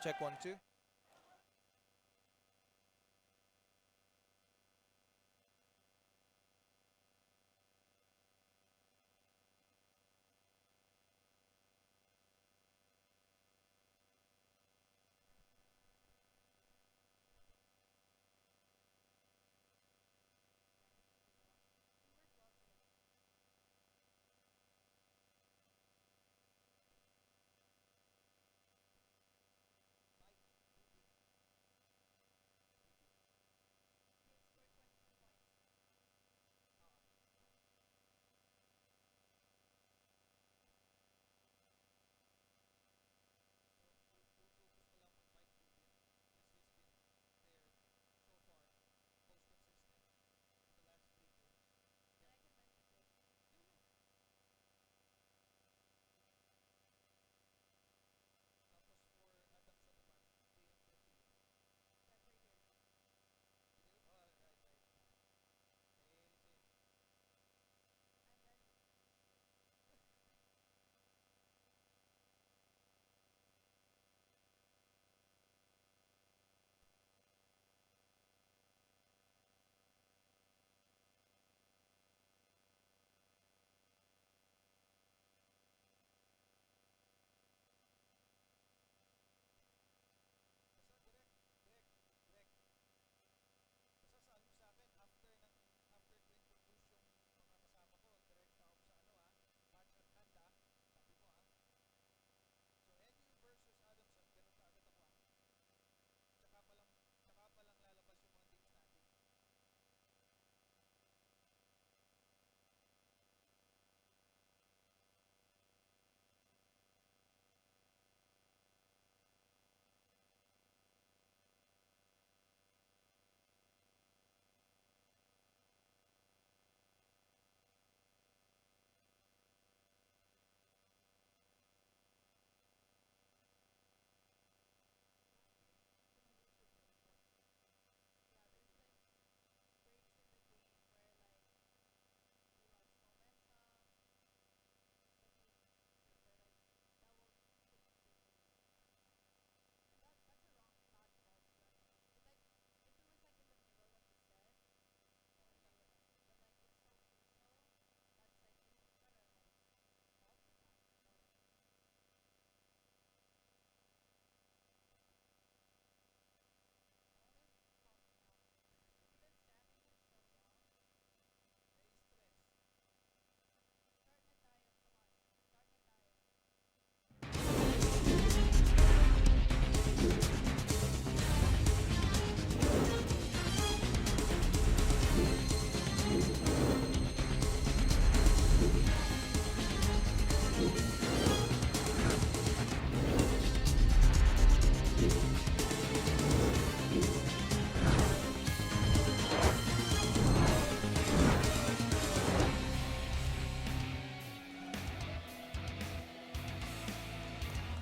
Check 1, 2.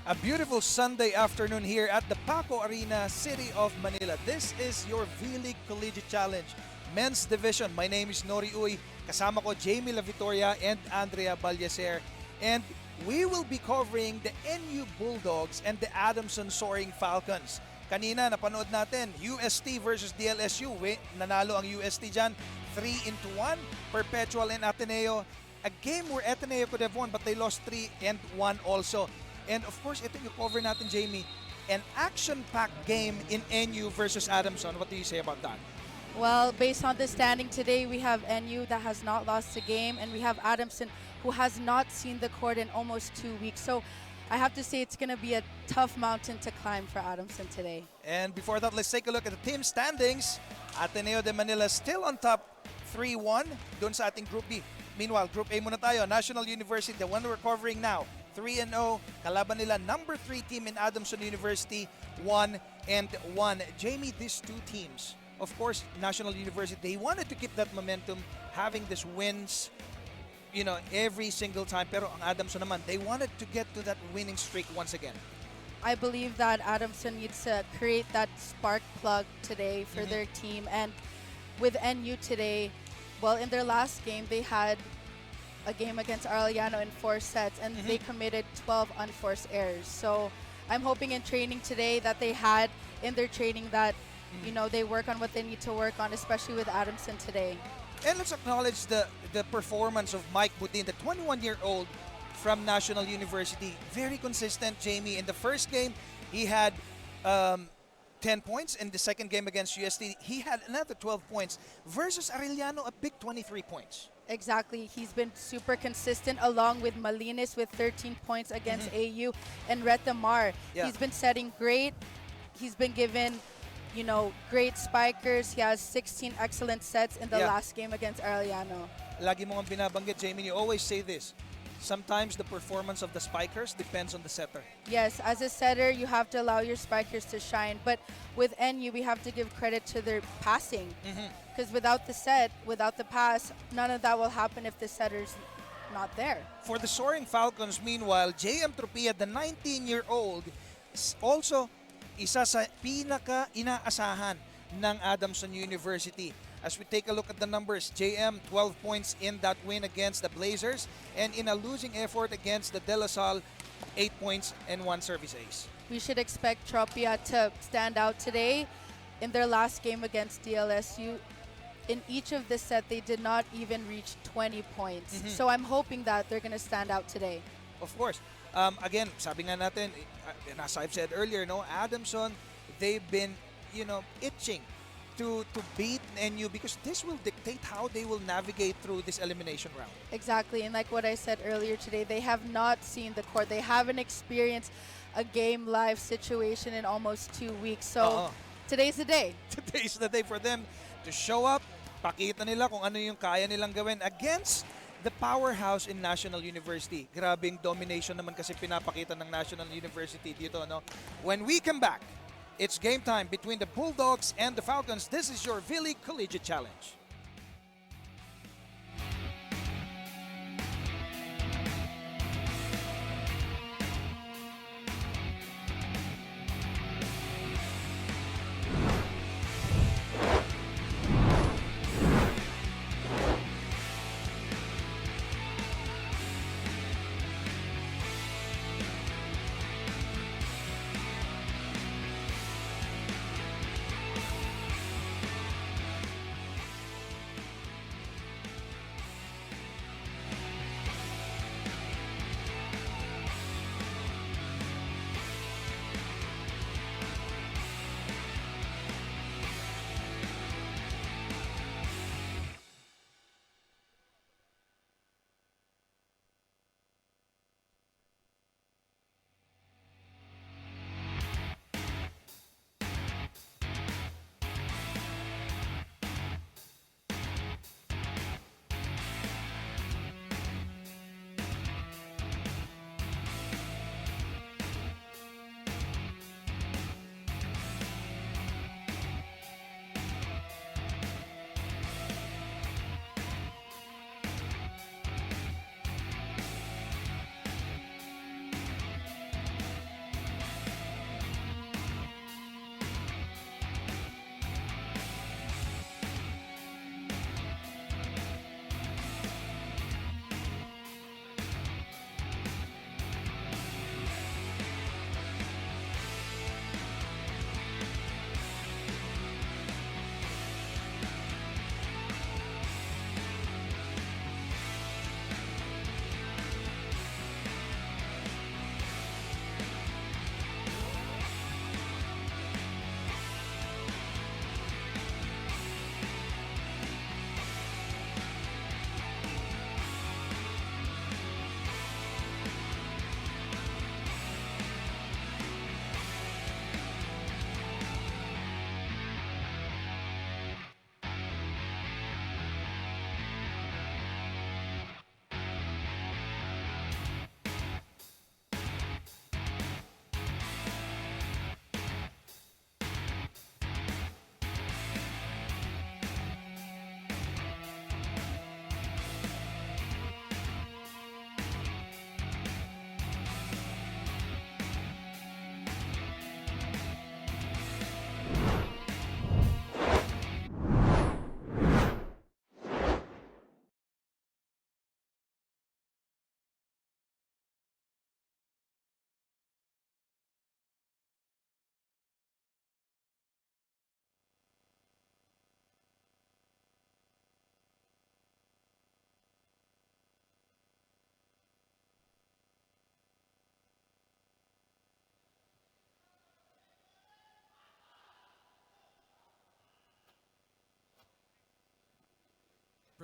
A beautiful Sunday afternoon here at the Paco Arena, City of Manila. This is your vleague Collegiate Challenge Men's Division. My name is Nori Uy. Kasama ko Jamie La Victoria and Andrea Balyacer. And we will be covering the NU Bulldogs and the Adamson Soaring Falcons. Kanina napanood natin UST versus DLSU. Nanalo ang UST dyan 3-1. Perpetual and Ateneo. A game where Ateneo could have won but they lost 3-1 also. And of course, ito yung cover natin, Jamie. An action-packed game in NU versus Adamson. What do you say about that? Well, based on the standing today, we have NU that has not lost a game, and we have Adamson who has not seen the court in almost 2 weeks. So I have to say it's going to be a tough mountain to climb for Adamson today. And before that, let's take a look at the team standings. Ateneo de Manila still on top 3-1 doon sa ating Group B. Meanwhile, Group A muna tayo. National University, the one we're covering now, 3-0. Kalaban nila number 3 team in Adamson University, 1-1. Jamie, these two teams, of course, National University, they wanted to keep that momentum, having these wins, you know, every single time. Pero ang Adamson naman, they wanted to get to that winning streak once again. I believe that Adamson needs to create that spark plug today for their team. And with NU today, well, in their last game, they had a game against Arellano in 4 sets, and they committed 12 unforced errors. So I'm hoping in training today that they had in their training that, you know, they work on what they need to work on, especially with Adamson today. And let's acknowledge the performance of Mike Budin, the 21-year-old from National University. Very consistent, Jamie. In the first game, he had 10 points. In the second game against UST, he had another 12 points. Versus Arellano, a big 23 points. Exactly. He's been super consistent along with Malinis with 13 points against AU and Retamar. Yeah. He's been setting great. He's been given, you know, great spikers. He has 16 excellent sets in the Yeah. last game against Arellano. Lagi mo ang binabanggit, Jamie. You always say this. Sometimes the performance of the spikers depends on the setter. Yes, as a setter, you have to allow your spikers to shine. But with NU, we have to give credit to their passing. Because without the set, without the pass, none of that will happen if the setter's not there. For the Soaring Falcons, meanwhile, JM Tropia, the 19-year-old, is also isa sa pinaka-inaasahan ng Adamson University. As we take a look at the numbers, JM 12 points in that win against the Blazers, and in a losing effort against the De La Salle, 8 points and 1 service ace. We should expect Tropia to stand out today. In their last game against DLSU, in each of the set, they did not even reach 20 points. So I'm hoping that they're going to stand out today. Of course. Again, sabi nga natin, and as I've said earlier, no, Adamson, they've been, you know, itching to beat NU because this will dictate how they will navigate through this elimination round. Exactly, and like what I said earlier today, they have not seen the court. They haven't experienced a game live situation in almost 2 weeks. So today's the day. Today's the day for them to show up, pakita nila kung ano yung kaya nilang gawin against the powerhouse in National University. Grabing domination naman kasi pinapakita ng National University dito, no? When we come back, it's game time between the Bulldogs and the Falcons. This is your vleague Collegiate Challenge.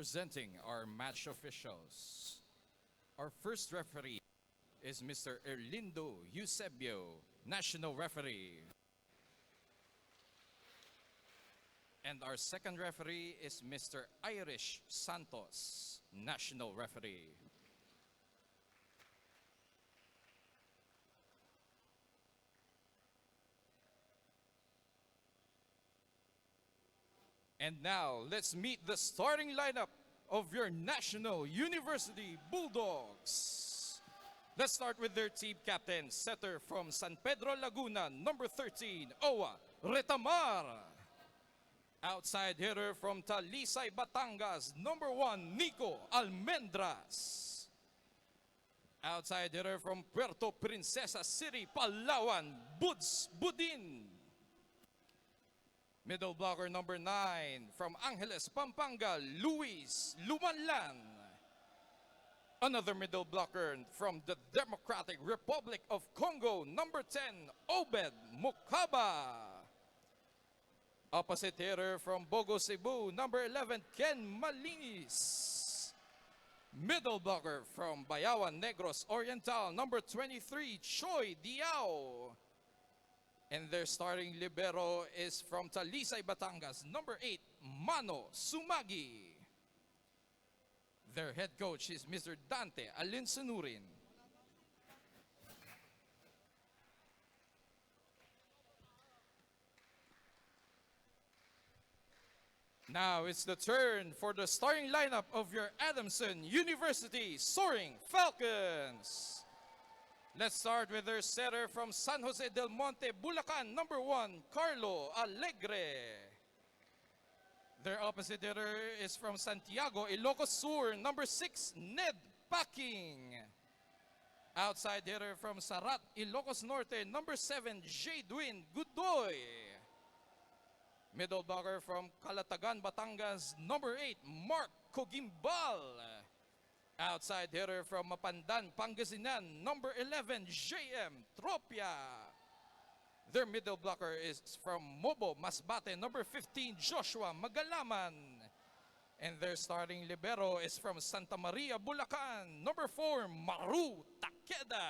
Presenting our match officials. Our first referee is Mr. Erlindo Eusebio, National Referee. And our second referee is Mr. Irish Santos, National Referee. And now, let's meet the starting lineup of your National University Bulldogs. Let's start with their team captain, setter from San Pedro, Laguna, number 13, Owa Retamar. Outside hitter from Talisay, Batangas, number 1, Nico Almendras. Outside hitter from Puerto Princesa City, Palawan, Buds Budin. Middle blocker number 9 from Angeles, Pampanga, Luis Lumanlan. Another middle blocker from the Democratic Republic of Congo, number 10, Obed Mukaba. Opposite hitter from Bogo, Cebu, number 11, Ken Malinis. Middle blocker from Bayawan, Negros Oriental, number 23, Choi Diao. And their starting libero is from Talisay, Batangas, number 8, Mano Sumagi. Their head coach is Mr. Dante Alinsanurin. Now it's the turn for the starting lineup of your Adamson University Soaring Falcons. Let's start with their setter from San Jose del Monte, Bulacan, number 1, Carlo Alegre. Their opposite hitter is from Santiago, Ilocos Sur, number 6, Ned Packing. Outside hitter from Sarat, Ilocos Norte, number 7, Jadwin Gudoy. Middle blocker from Calatagan, Batangas, number 8, Mark Cogimbal. Outside hitter from Mapandan, Pangasinan, number 11, JM Tropia. Their middle blocker is from Mobo, Masbate, number 15, Joshua Magalaman. And their starting libero is from Santa Maria, Bulacan, number 4, Maru Takeda.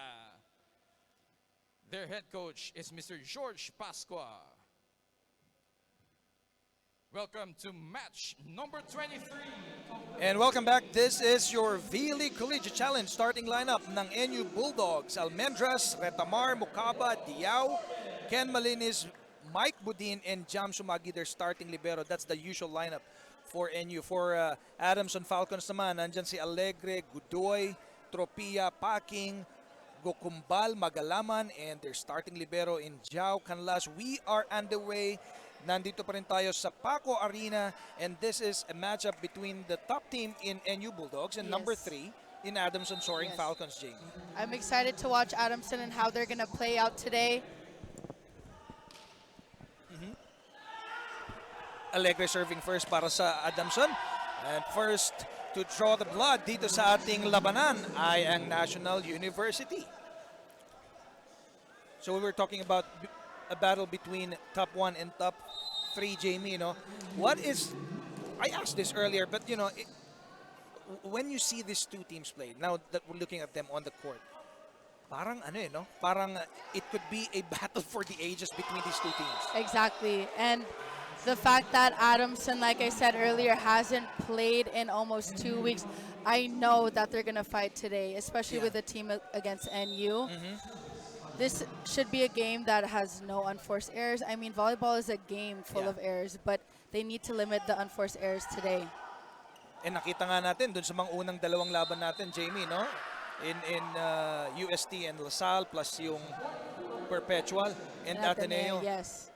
Their head coach is Mr. George Pascua. Welcome to match number 23. And welcome back. This is your vleague Collegiate Challenge starting lineup ng NU Bulldogs. Almendras, Retamar, Mukaba, Diao, Ken Malinis, Mike Budin, and Jam Sumagi, their starting libero. That's the usual lineup for NU. For Adamson Falcons naman, nandyan si Alegre, Gudoy, Tropia, Packing, Gokumbal, Magalaman, and their starting libero in Jao Canlas. We are underway. Nandito pa rin tayo sa Paco Arena, and this is a matchup between the top team in NU Bulldogs and number 3 in Adamson Soaring Falcons, Jamie. I'm excited to watch Adamson and how they're going to play out today. Alegre serving first para sa Adamson. And first to draw the blood dito sa ating labanan ay ang National University. So we were talking about a battle between top 1 and top 3, Jamie, you know. What is, I asked this earlier, but you know, when you see these two teams play, now that we're looking at them on the court, parang ano no? Parang it could be a battle for the ages between these two teams. Exactly. And the fact that Adamson, like I said earlier, hasn't played in almost 2 weeks, I know that they're going to fight today, especially with the team against NU. This should be a game that has no unforced errors. I mean, volleyball is a game full of errors, but they need to limit the unforced errors today. And nakita nga natin dun sa mga unang dalawang laban natin, Jamie, no? In UST and LaSalle plus yung Perpetual and Ateneo. Yes.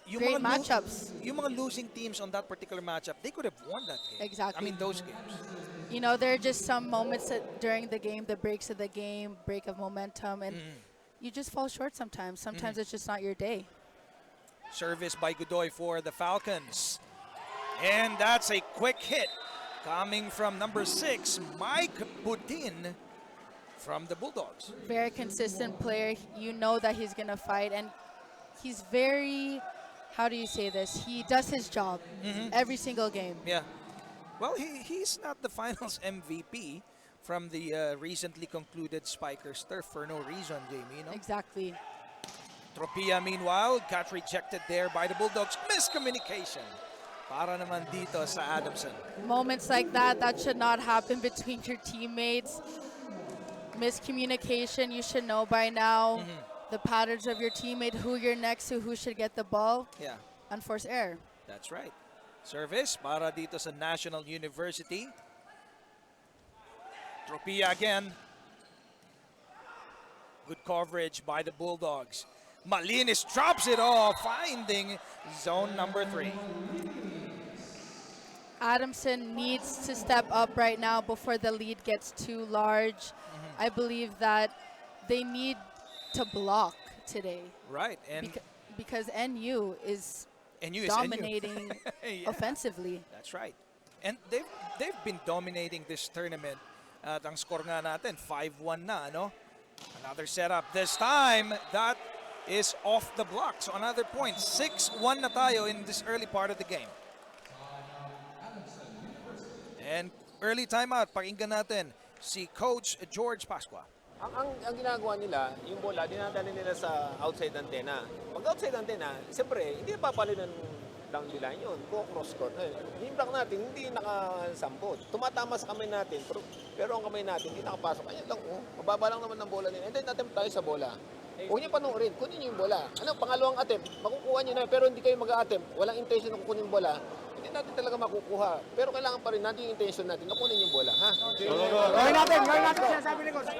Yung Great mga matchups. Yung mga losing teams on that particular matchup, they could have won that game. Exactly. I mean, those games. You know, there are just some moments that during the game, the breaks of the game, break of momentum, and you just fall short sometimes. Sometimes it's just not your day. Service by Godoy for the Falcons. And that's a quick hit coming from number 6, Mike Budin from the Bulldogs. Very consistent player. You know that he's going to fight, and he's very, how do you say this? He does his job every single game. Yeah. Well, he's not the finals MVP from the recently concluded Spikers turf for no reason, Jamie. No? Exactly. Tropia, meanwhile, got rejected there by the Bulldogs. Miscommunication. Para naman dito sa Adamson. Moments like that, that should not happen between your teammates. Miscommunication, you should know by now the patterns of your teammate, who you're next to, who should get the ball. Yeah, Unforced error. that's right. Service para dito sa National University. Tropia again. Good coverage by the Bulldogs. Malinis drops it off, finding zone number 3. Adamson needs to step up right now before the lead gets too large. I believe that they need to block today. Right, and Because NU is NU is dominating Yeah, offensively. that's right. And they've been dominating this tournament. At ang score nga natin, 5-1 na, ano? Another setup. This time, that is off the block. So another point. 6-1 na tayo in this early part of the game. And early timeout, pakinggan natin si Coach George Pascua. Ang ginagawa nila, yung bola, dinadali nila sa outside antenna. Pag outside antenna, siyempre, hindi papalinan down the line yun. Go cross court. Yung block natin, hindi nakasampot. Tumatama sa kamay natin, pero ang kamay natin, hindi nakapasok. Ayun lang, mababa lang naman ng bola nila. And then, attempt tayo sa bola. Huwag niyo panoorin, kunin niyo yung bola. Pangalawang attempt, makukuha niyo na, pero hindi kayo mag-attempt. Walang intention na kukunin yung bola. Hindi natin talaga makukuha. Pero kailangan pa rin natin yung intention natin na kunin yung bola. Ha? Gawin natin sinasabi ni Coach.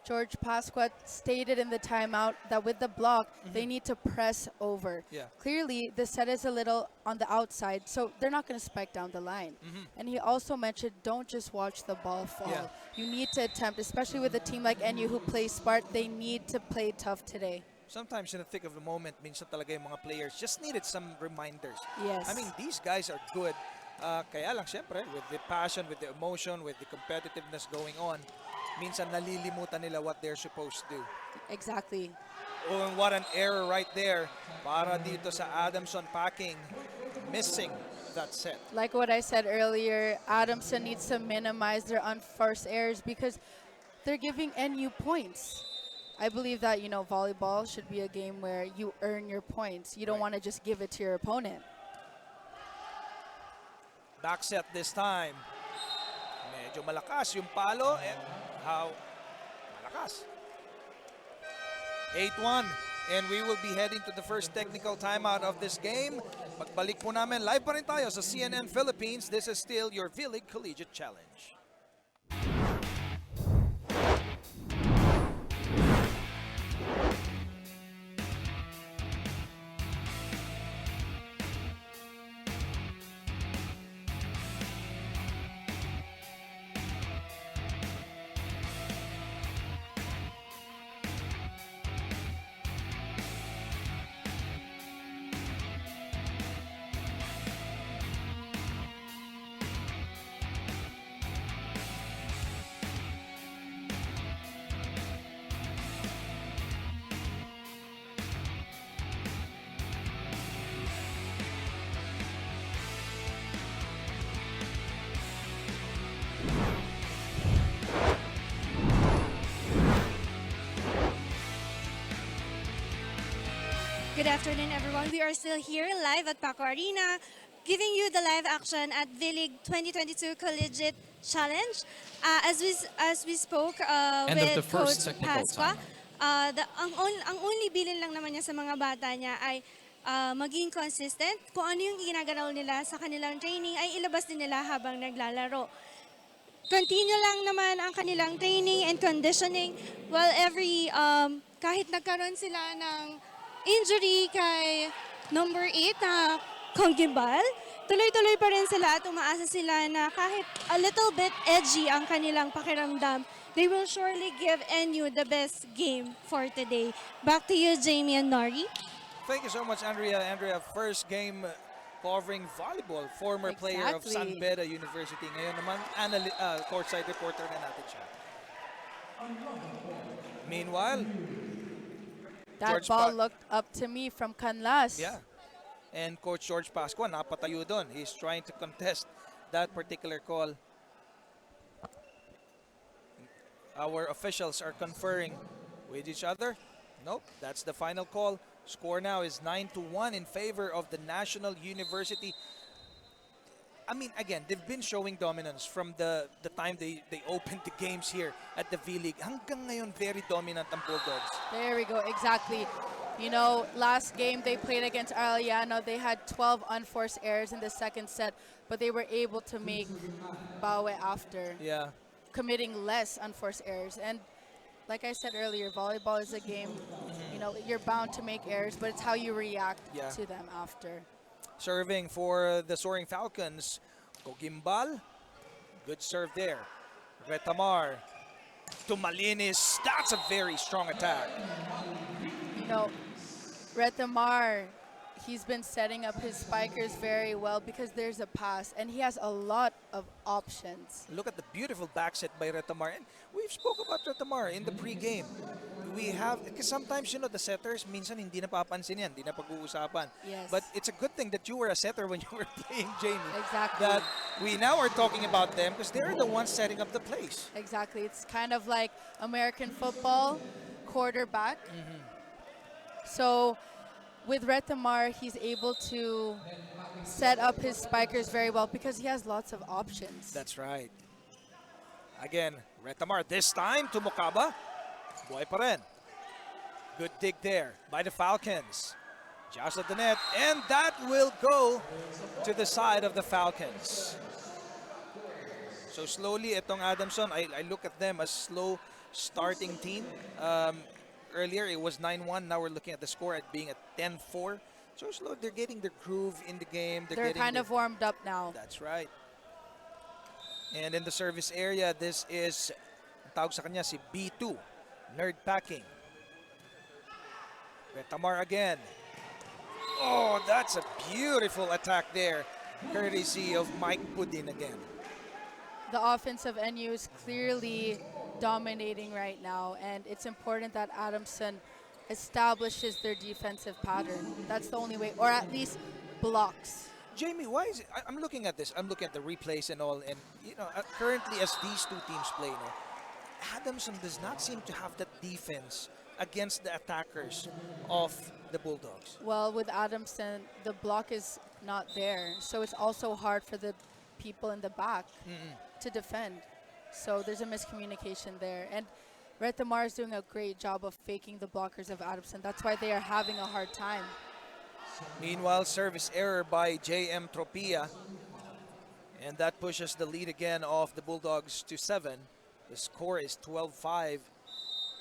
George Pasqua stated in the timeout that with the block, they need to press over. Yeah. Clearly, the set is a little on the outside, so they're not going to spike down the line. And he also mentioned, don't just watch the ball fall. Yeah. You need to attempt, especially with a team like NU who plays smart, they need to play tough today. Sometimes in the thick of the moment, minsan talaga yung mga players just needed some reminders. Yes. I mean, these guys are good. Kaya lang, syempre, with the passion, with the emotion, with the competitiveness going on, minsan nalilimutan nila what they're supposed to do. Exactly. Oh, and what an error right there para dito sa Adamson Packing, missing that set. Like what I said earlier, Adamson needs to minimize their unforced errors because they're giving NU points. I believe that, volleyball should be a game where you earn your points. You don't want to just give it to your opponent. Back set this time. Medyo malakas yung palo and how malakas. 8-1 and we will be heading to the first technical timeout of this game. Pagbalik po namin, live pa rin tayo sa CNN Philippines. This is still your vleague Collegiate Challenge. Good afternoon, everyone. We are still here live at Paco Arena, giving you the live action at vleague 2022 Collegiate Challenge. As we spoke End of the with first Coach technical Pasqua, timeout. ang only bilin lang naman niya sa mga bata niya ay maging consistent. Kung ano yung ginagalaw nila sa kanilang training ay ilabas din nila habang naglalaro. Continue lang naman ang kanilang training and conditioning while kahit nagkaroon sila ng injury kay number 8 na Kongimbal, tuloy-tuloy pa rin sila at umaasa sila na kahit a little bit edgy ang kanilang pakiramdam, they will surely give NU the best game for today. Back to you, Jamie and Nori. Thank you so much, Andrea. Andrea, first game covering volleyball, former player of San Exactly. Beda University. Ngayon naman, courtside reporter na natin siya. Meanwhile, That George ball Pa- looked up to me from Canlas. yeah, And Coach George Pascua, napatayo doon. He's trying to contest that particular call. Our officials are conferring with each other. Nope, that's the final call. Score now is 9-1 in favor of the National University. I mean, again, they've been showing dominance from the time they opened the games here at the vleague. Hanggang ngayon, very dominant ang Bulldogs. There we go, exactly. You know, last game they played against Arellano, they had 12 unforced errors in the second set, but they were able to make Bawe after. Yeah. Committing less unforced errors. And like I said earlier, volleyball is a game, you know, you're bound to make errors, but it's how you react to them after. Serving for the Soaring Falcons, Cogimbal. Good serve there. Retamar to Malinis. That's a very strong attack. You know, Retamar, he's been setting up his spikers very well because there's a pass and he has a lot of options. Look at the beautiful back set by Retamar. And we've spoke about Retamar in the pre-game. We have, because sometimes, you know, the setters, minsan hindi napapansin yan, hindi na pag-uusapan. Yes. But it's a good thing that you were a setter when you were playing, Jamie. Exactly. That we now are talking about them because they're the ones setting up the plays. Exactly. It's kind of like American football, quarterback. So with Retamar, he's able to set up his spikers very well because he has lots of options. That's right. Again, Retamar this time to Mukaba. Buhay pa rin. Good dig there by the Falcons. Just at the net, and that will go to the side of the Falcons. So slowly, itong Adamson, I look at them as slow starting team. Earlier, it was 9-1. Now we're looking at the score at being at 10-4. So slow, they're getting their groove in the game. They're kind of warmed up now. That's right. And in the service area, this is, ang tawag sa kanya, si B2. Nerd Packing. Retamar again. Oh, that's a beautiful attack there. Courtesy of Mike Pudin again. The offense of NU is clearly dominating right now, and it's important that Adamson establishes their defensive pattern. That's the only way, or at least blocks. Jamie, why is it? I'm looking at this. I'm looking at the replays and all, and you know, currently as these two teams play, no, Adamson does not seem to have that defense against the attackers of the Bulldogs. Well, with Adamson, the block is not there, so it's also hard for the people in the back to defend. So there's a miscommunication there. And Retamar is doing a great job of faking the blockers of Adamson. That's why they are having a hard time. Meanwhile, service error by JM Tropia. And that pushes the lead again of the Bulldogs to 7. The score is 12-5.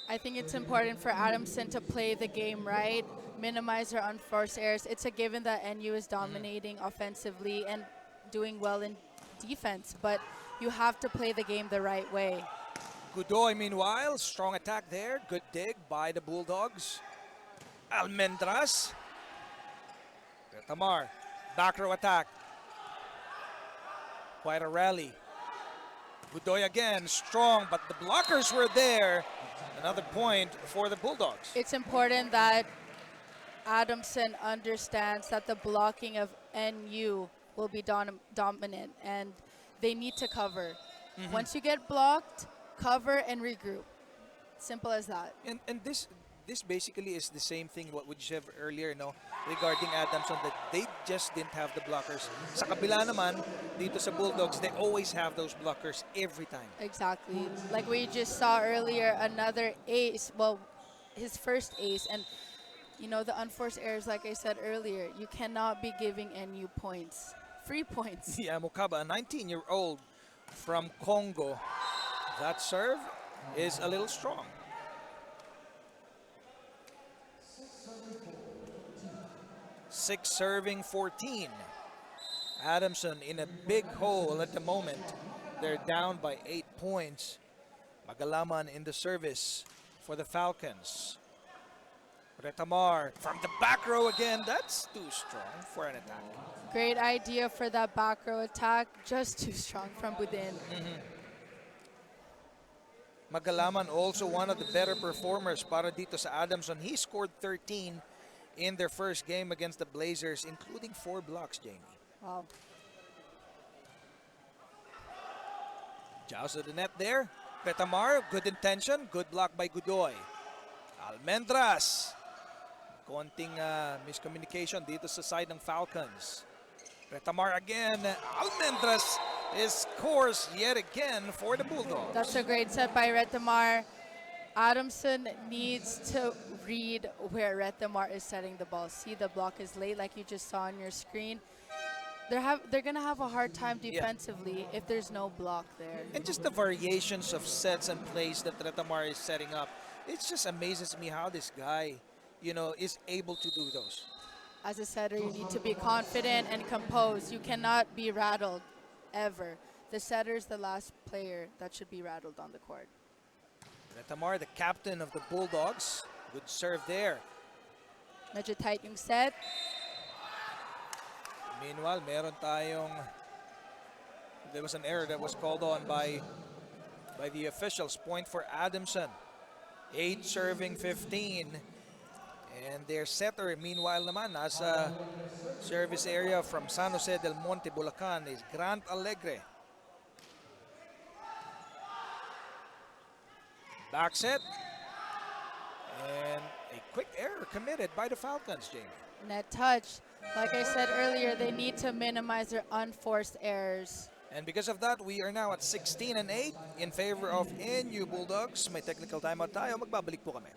I think it's important for Adamson to play the game right, minimize their unforced errors. It's a given that NU is dominating offensively and doing well in defense, but you have to play the game the right way. Godoy, meanwhile, strong attack there. Good dig by the Bulldogs. Almendras. Retamar, back row attack. Quite a rally. Godoy again, strong, but the blockers were there. Another point for the Bulldogs. It's important that Adamson understands that the blocking of NU will be dominant, and they need to cover. Once you get blocked, cover and regroup. Simple as that. And this basically is the same thing what we said earlier, no, regarding Adamson, that they just didn't have the blockers. Sa kabila naman, dito sa Bulldogs, they always have those blockers every time. Exactly. Like we just saw earlier, another ace, well, his first ace, and you know, the unforced errors, like I said earlier, you cannot be giving NU points. Free points. Yeah, Mukaba, a 19-year-old from Congo. That serve is a little strong. Six serving 14. Adamson in a big hole at the moment. They're down by 8 points. Magalaman in the service for the Falcons. Retamar from the back row again. That's too strong for an attack. Great idea for that back row attack. Just too strong from Budin. Magalaman also one of the better performers para dito sa Adamson. He scored 13 in their first game against the Blazers, including 4 blocks, Jamie. Wow. Joust to the net there. Petamar, good intention, good block by Godoy. Almendras. Konting miscommunication dito sa side ng Falcons. Petamar again. Almendras scores yet again for the Bulldogs. That's a great set by Retamar. Adamson needs to read where Retamar is setting the ball. See, the block is late like you just saw on your screen. They're gonna have a hard time defensively if there's no block there. And just the variations of sets and plays that Retamar is setting up. It just amazes me how this guy, you know, is able to do those. As a setter, you need to be confident and composed. You cannot be rattled, ever. The setter is the last player that should be rattled on the court. Retamar, the captain of the Bulldogs. Good serve there. Medyo tight yung set. Meanwhile, there was an error that was called on by the officials. Point for Adamson. 8 serving 15. And their setter, meanwhile naman, nasa service area from San Jose del Monte, Bulacan, is Grant Alegre. Back set. And a quick error committed by the Falcons, Jamie. Net touch. Like I said earlier, they need to minimize their unforced errors. And because of that, we are now at 16-8 in favor of NU Bulldogs. May technical timeout tayo. Magbabalik po kami.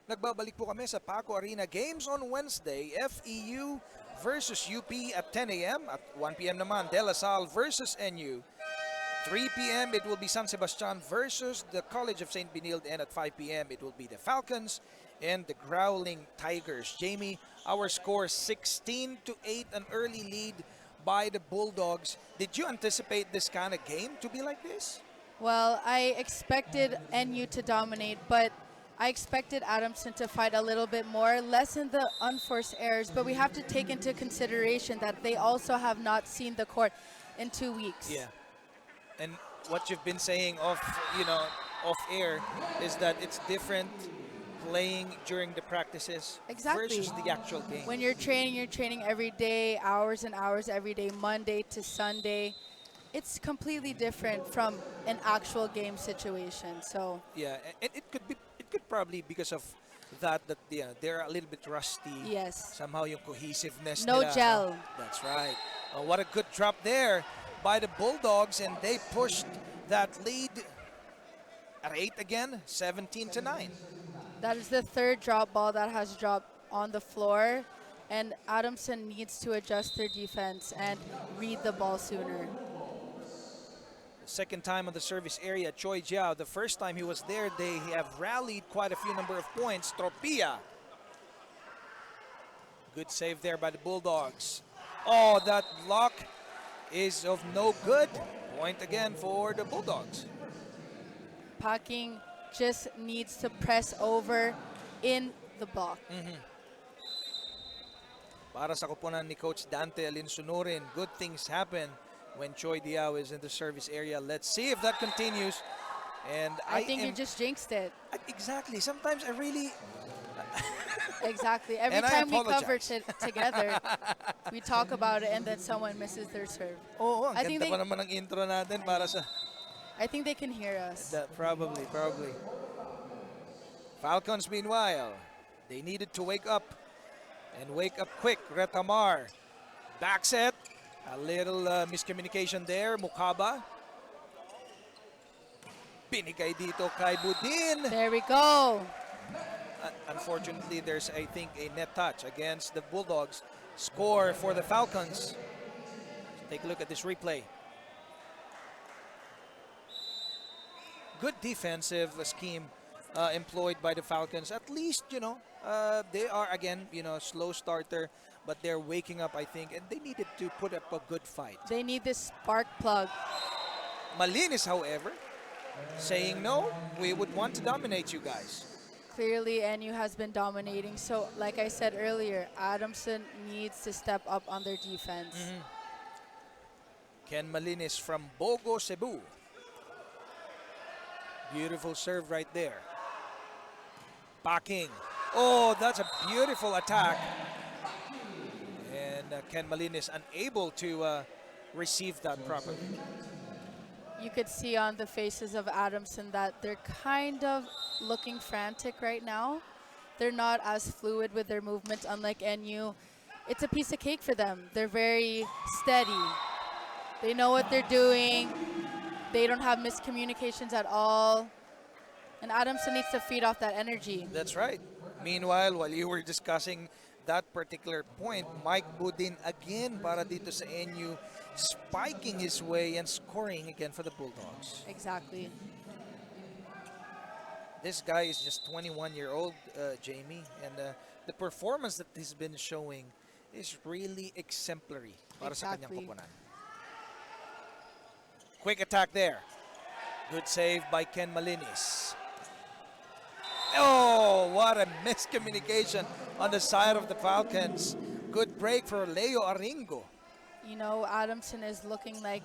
Nagbabalik po kami sa Paco Arena Games on Wednesday. FEU versus UP at 10 a.m. At 1 p.m. naman, De La Salle versus NU. 3 p.m. it will be San Sebastian versus the College of St. Benilde. And at 5 p.m. it will be the Falcons and the Growling Tigers. Jamie, our score 16-8, an early lead by the Bulldogs. Did you anticipate this kind of game to be like this? Well, I expected NU to dominate, but I expected Adamson to fight a little bit more, lessen the unforced errors, but we have to take into consideration that they also have not seen the court in 2 weeks. Yeah. And what you've been saying off air is that it's different playing during the practices versus the actual game. When you're training every day, hours and hours every day, Monday to Sunday. It's completely different from an actual game situation. So yeah, and it could probably because of that they're a little bit rusty. Yes. Somehow yung cohesiveness no nila. gel. That's right. What a good drop there by the Bulldogs, and they pushed that lead at 8 again, 17-9. That is the third drop ball that has dropped on the floor, and Adamson needs to adjust their defense and read the ball sooner. Second time on the service area, Choi Jiao. The first time he was there, they have rallied quite a few number of points. Tropia. Good save there by the Bulldogs. Oh, that block is of no good. Point again for the Bulldogs. Packing just needs to press over in the block. Para sa koponan ni Coach Dante Alinsunurin, good things happen when Choi Diao is in the service area. Let's see if that continues. And I think you just jinxed it. Exactly. Sometimes I really... Exactly. Every And I time we cover apologize. together, we talk about it and then someone misses their serve. Oo, ang I think ganda pa naman ng intro natin para sa... I think they can hear us. Probably. Falcons, meanwhile, they needed to wake up. And wake up quick. Retamar. Back set. A little miscommunication there. Mukaba. Binigay dito kay Budin. There we go. Unfortunately, there's, I think, a net touch against the Bulldogs. Score for the Falcons. Take a look at this replay. Good defensive scheme employed by the Falcons. At least, they are, again, slow starter, but they're waking up, I think, and they needed to put up a good fight. They need this spark plug. Malinis, however, saying no, we would want to dominate you guys. Clearly, NU has been dominating. So, like I said earlier, Adamson needs to step up on their defense. Ken Malinis from Bogo, Cebu. Beautiful serve right there. Backing. Oh, that's a beautiful attack. And Ken Malinis unable to receive that properly. You could see on the faces of Adamson that they're kind of looking frantic right now. They're not as fluid with their movements, unlike NU. It's a piece of cake for them. They're very steady. They know what they're doing. They don't have miscommunications at all. And Adamson needs to feed off that energy. That's right. Meanwhile, while you were discussing that particular point, Mike Budin again para dito sa NU, spiking his way and scoring again for the Bulldogs. Exactly. This guy is just 21-year-old, Jamie, and the performance that he's been showing is really exemplary para sa kanyang Exactly. koponan. Quick attack there. Good save by Ken Malinis. Oh, what a miscommunication on the side of the Falcons. Good break for Leo Aringo. Adamson is looking like,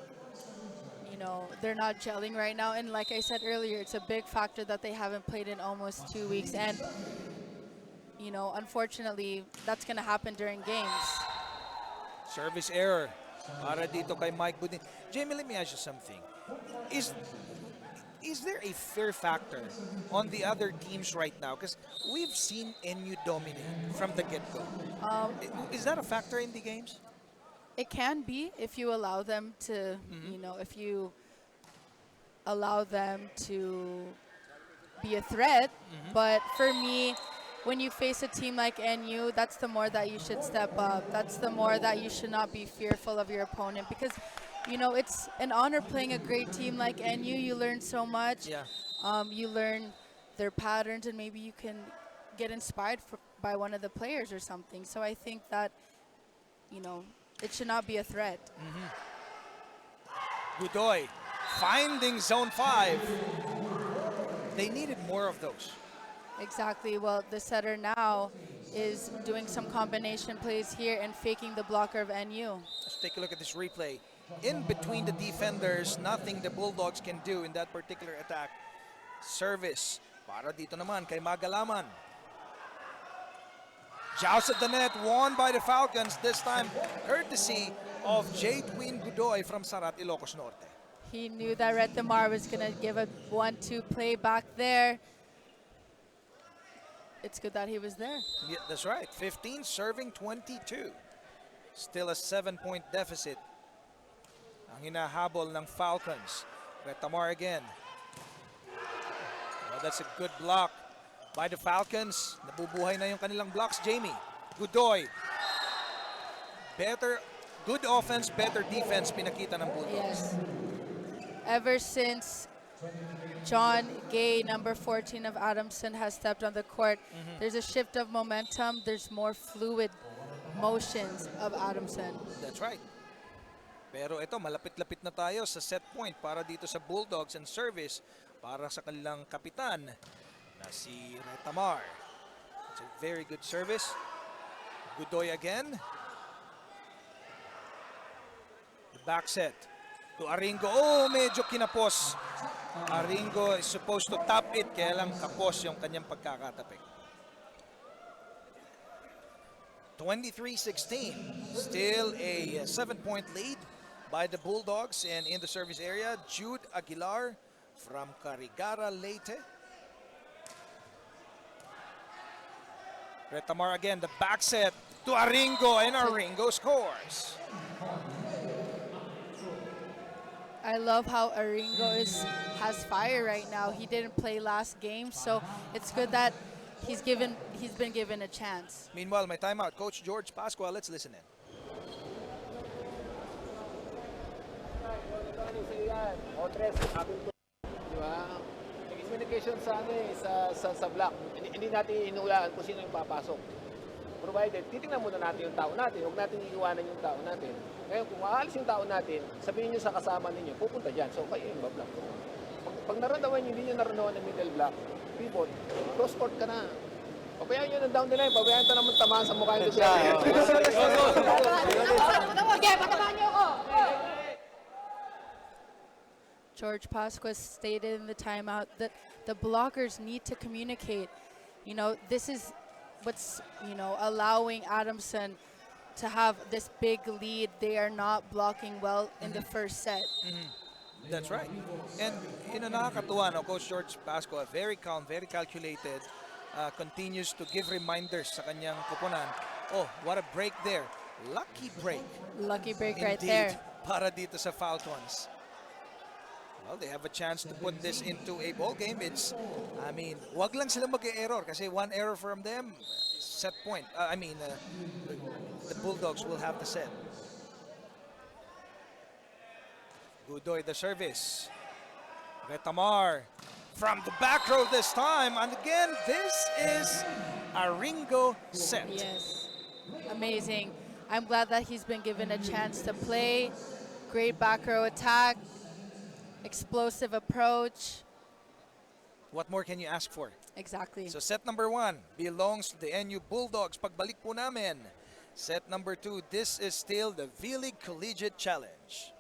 they're not gelling right now. And like I said earlier, it's a big factor that they haven't played in almost 2 weeks. And, unfortunately, that's going to happen during games. Service error para dito kay Mike Budin. Jamie, let me ask you something. Is there a fear factor on the other teams right now? Because we've seen NU dominate from the get-go. Is that a factor in the games? It can be if you allow them to, if you allow them to be a threat. But for me, when you face a team like NU, that's the more that you should step up. That's the more that you should not be fearful of your opponent, because it's an honor playing a great team like NU. You learn so much. Yeah. You learn their patterns, and maybe you can get inspired by one of the players or something. So I think that, it should not be a threat. Godoy finding zone 5. They needed more of those. Exactly. Well, the setter now is doing some combination plays here and faking the blocker of NU. Let's take a look at this replay. In between the defenders, nothing the Bulldogs can do in that particular attack. Service para dito naman kay Magalaman. Joust at the net, won by the Falcons, this time courtesy of Jadwin Godoy from Sarat, Ilocos Norte. He knew that Retamar was going to give a 1-2 play back there. It's good that he was there. Yeah, that's right. 15 serving 22. Still a 7-point deficit. Ang hinahabol ng Falcons. Retamar again. Well, that's a good block by the Falcons. Nabubuhay na yung kanilang blocks, Jamie. Godoy. Good offense, better defense pinakita ng Bulldogs. Yes. Ever since John Gay, number 14 of Adamson, has stepped on the court, there's a shift of momentum. There's more fluid motions of Adamson. That's right. Pero ito, malapit-lapit na tayo sa set point para dito sa Bulldogs and service para sa kanilang kapitan na si Retamar. It's a very good service. Godoy again. The back set to Aringo. Oh, medyo kinapos. Aringo is supposed to tap it, kaya lang kapos yung kanyang pagkakatapik. 23-16. Still a 7-point lead by the Bulldogs, and in the service area, Jude Aguilar from Carigara, Leyte. Retamar again, the back set to Aringo, and Aringo scores. I love how Aringo has fire right now. He didn't play last game, so it's good that he's been given a chance. Meanwhile, my timeout. Coach George Pascual, let's listen in. Di ba? Communication sa sa block. Hindi natin inulaan kung sino yung papasok. Provided, titingnan muna natin yung tao natin. Huwag natin iiwanan yung tao natin. Ngayon, kung aalis yung tao natin, sabihin nyo sa kasama ninyo, pupunta dyan. So, kayo yung bablock. Pag naramdaman nyo, hindi nyo naramdaman ng middle block, pivot, cross court ka na. Pabayaan nyo ng down the line. Pabayaan ito naman tamaan sa mukha nito siya. George Pasqua stated in the timeout that the blockers need to communicate. You know, this is what's, you know, allowing Adamson to have this big lead. They are not blocking well in the first set. That's right. And nakakatuwa, no, Coach George Pascual, very calm, very calculated, continues to give reminders sa kanyang koponan. Oh, what a break there. Lucky break. Lucky break Indeed, right there. para dito sa Falcons. Well, they have a chance to put this into a ball game. It's, I mean, wag lang sila mag-error kasi one error from them, set point. The Bulldogs will have the set. Gudoy the service. Retamar from the back row this time. And again, this is a Ringo set. Yes, amazing. I'm glad that he's been given a chance to play. Great back row attack, explosive approach. What more can you ask for? Exactly. So set number 1 belongs to the NU Bulldogs. Pagbalik po namin. Set number 2, this is still the vleague Collegiate Challenge.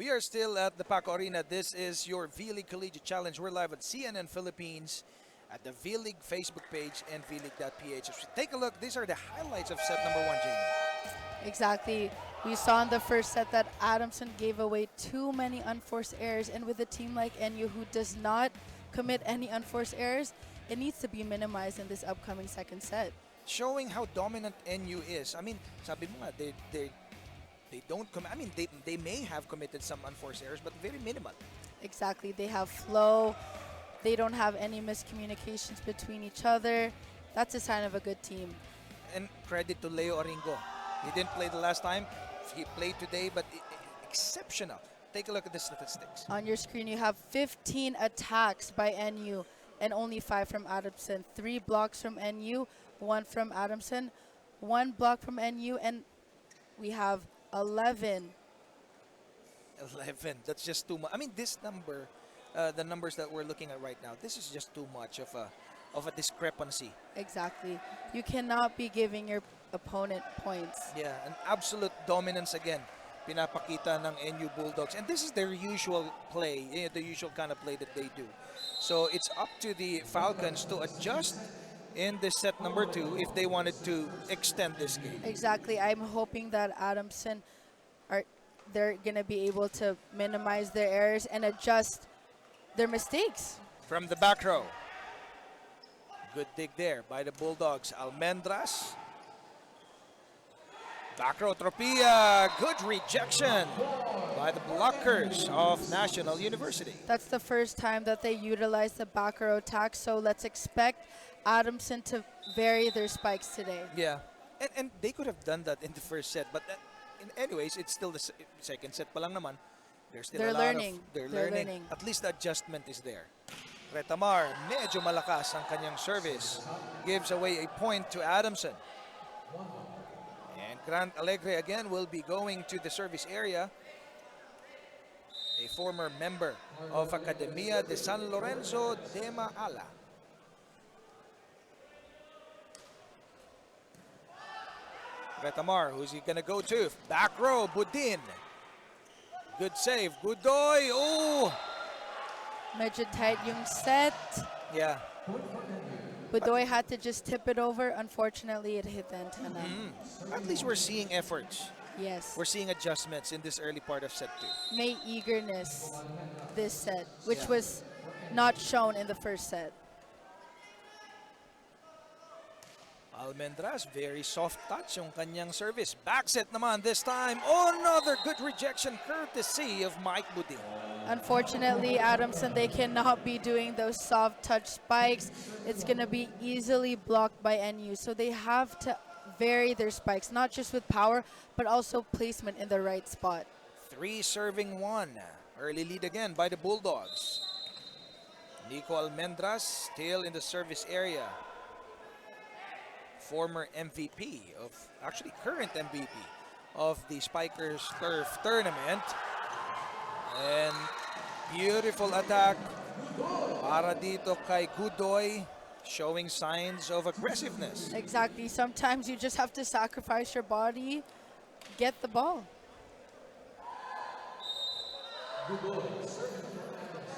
We are still at the Paco Arena. This is your vleague Collegiate Challenge. We're live at CNN Philippines at the vleague Facebook page and vleague.ph. As we take a look, these are the highlights of set number 1, Jamie. Exactly. We saw in the first set that Adamson gave away too many unforced errors, and with a team like NU who does not commit any unforced errors, it needs to be minimized in this upcoming second set. Showing how dominant NU is. I mean, sabi mo nga, they don't commit. I mean, they may have committed some unforced errors, but very minimal. Exactly. They have flow. They don't have any miscommunications between each other. That's a sign of a good team. And credit to Leo Oringo. He didn't play the last time. He played today, but exceptional. Take a look at the statistics. On your screen, you have 15 attacks by NU and only 5 from Adamson. 3 blocks from NU, 1 from Adamson, 1 block from NU, and we have 11. 11. That's just too much. I mean, this number, the numbers that we're looking at right now, this is just too much of a of a discrepancy. Exactly. You cannot be giving your opponent points. Yeah, an absolute dominance again pinapakita ng NU Bulldogs. And this is their usual play, the usual kind of play that they do. So it's up to the Falcons to adjust in this set number 2 if they wanted to extend this game. Exactly. I'm hoping that Adamson they're gonna be able to minimize their errors and adjust their mistakes. From the back row. Good dig there by the Bulldogs. Almendras. Back row Tropia. Good rejection by the blockers of National University. That's the first time that they utilize the back row attack, so let's expect Adamson to vary their spikes today. Yeah, and they could have done that in the first set, but anyways, it's still the second set pa lang naman. There's still They're a lot learning. of they're They're learning. learning. At least the adjustment is there. Retamar, medyo malakas ang kanyang service. Gives away a point to Adamson. And Grant Alegre again will be going to the service area. A former member of Academia de San Lorenzo de Maala. Retamar, who's he gonna go to? Back row, Budin. Good save, Godoy. Oh! Medyo tight yung set. Yeah. Budoy had to just tip it over. Unfortunately, it hit the antenna. At least we're seeing efforts. Yes. We're seeing adjustments in this early part of set 2. May eagerness this set, which Yeah. was not shown in the first set. Almendras, very soft touch yung kanyang service. Back set naman this time. Oh, another good rejection courtesy of Mike Budin. Unfortunately, Adamson, they cannot be doing those soft touch spikes. It's going to be easily blocked by NU. So they have to vary their spikes, not just with power, but also placement in the right spot. 3 serving 1. Early lead again by the Bulldogs. Nico Almendras still in the service area. Former MVP of, actually current MVP of the Spikers Turf Tournament. And beautiful attack para dito kay Godoy, showing signs of aggressiveness. Exactly. Sometimes you just have to sacrifice your body, get the ball.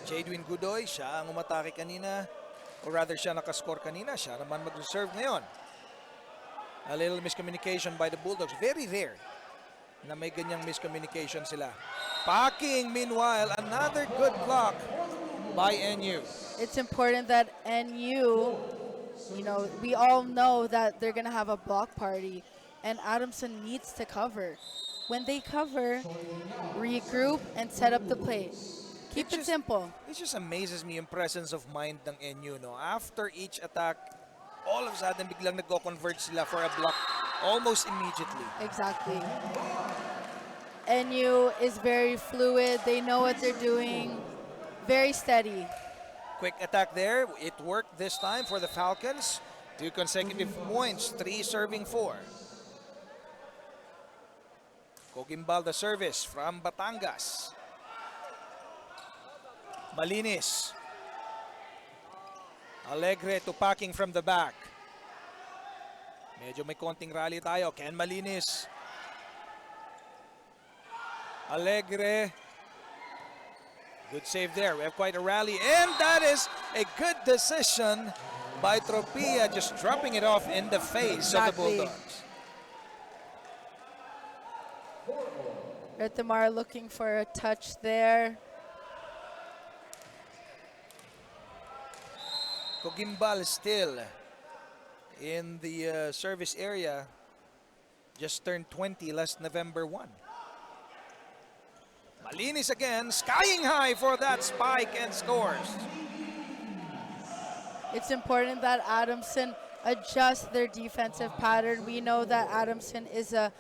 Jadwin Godoy, siya ang umatake kanina, or rather siya nakascore kanina, siya naman mag-reserve ngayon. A little miscommunication by the Bulldogs. Very rare na may ganyang miscommunication sila. Packing, meanwhile, another good block by NU. It's important that NU, we all know that they're going to have a block party, and Adamson needs to cover. When they cover, regroup and set up the play. Keep it simple. It just amazes me yung presence of mind ng NU. No? After each attack, all of a sudden, biglang nagko-convert sila for a block almost immediately. Exactly. NU is very fluid. They know what they're doing. Very steady. Quick attack there. It worked this time for the Falcons. 2 consecutive points, 3 serving 4. Cogimbal the service from Batangas. Malinis. Alegre to packing from the back. Medyo may konting rally tayo. Ken Malinis. Alegre. Good save there. We have quite a rally. And that is a good decision by Tropia, just dropping it off in the face of the Exactly. Bulldogs. Retamar looking for a touch there. Cogimbal still in the service area. Just turned 20 last November 1. Malinis again, skying high for that spike and scores. It's important that Adamson adjust their defensive pattern. We know that Adamson is a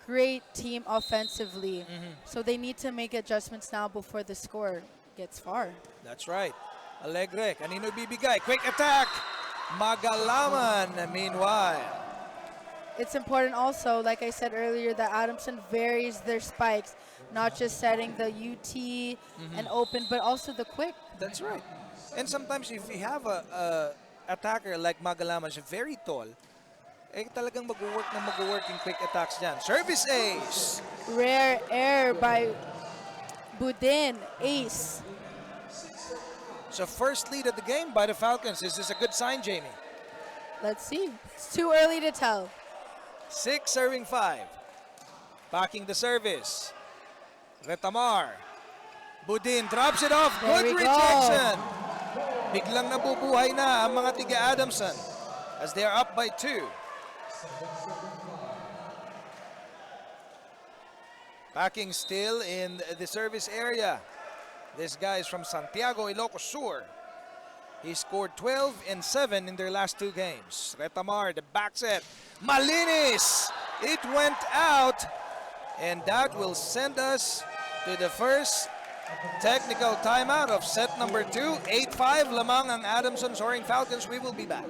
great team offensively. So they need to make adjustments now before the score gets far. That's right. Alegre, kanino bibigay? Quick attack! Magalaman, meanwhile. It's important also, like I said earlier, that Adamson varies their spikes, not just setting the UT and open, but also the quick. That's right. And sometimes if you have a attacker like Magalaman, very tall, eh talagang mag-work yung quick attacks dyan. Service ace! Rare air by Budin. Ace. So first lead of the game by the Falcons. Is this a good sign, Jamie? Let's see. It's too early to tell. 6 serving 5. Backing the service. Retamar. Budin drops it off. There Good we go. rejection. Biglang nabubuhay na ang mga tiga Adamson as they are up by 2. Backing still in the service area. This guy is from Santiago, Ilocos Sur. He scored 12 and 7 in their last 2 games. Retamar, the back set. Malinis! It went out. And that will send us to the first technical timeout of set number 2. 8-5 lamang ang Adamson Soaring Falcons. We will be back.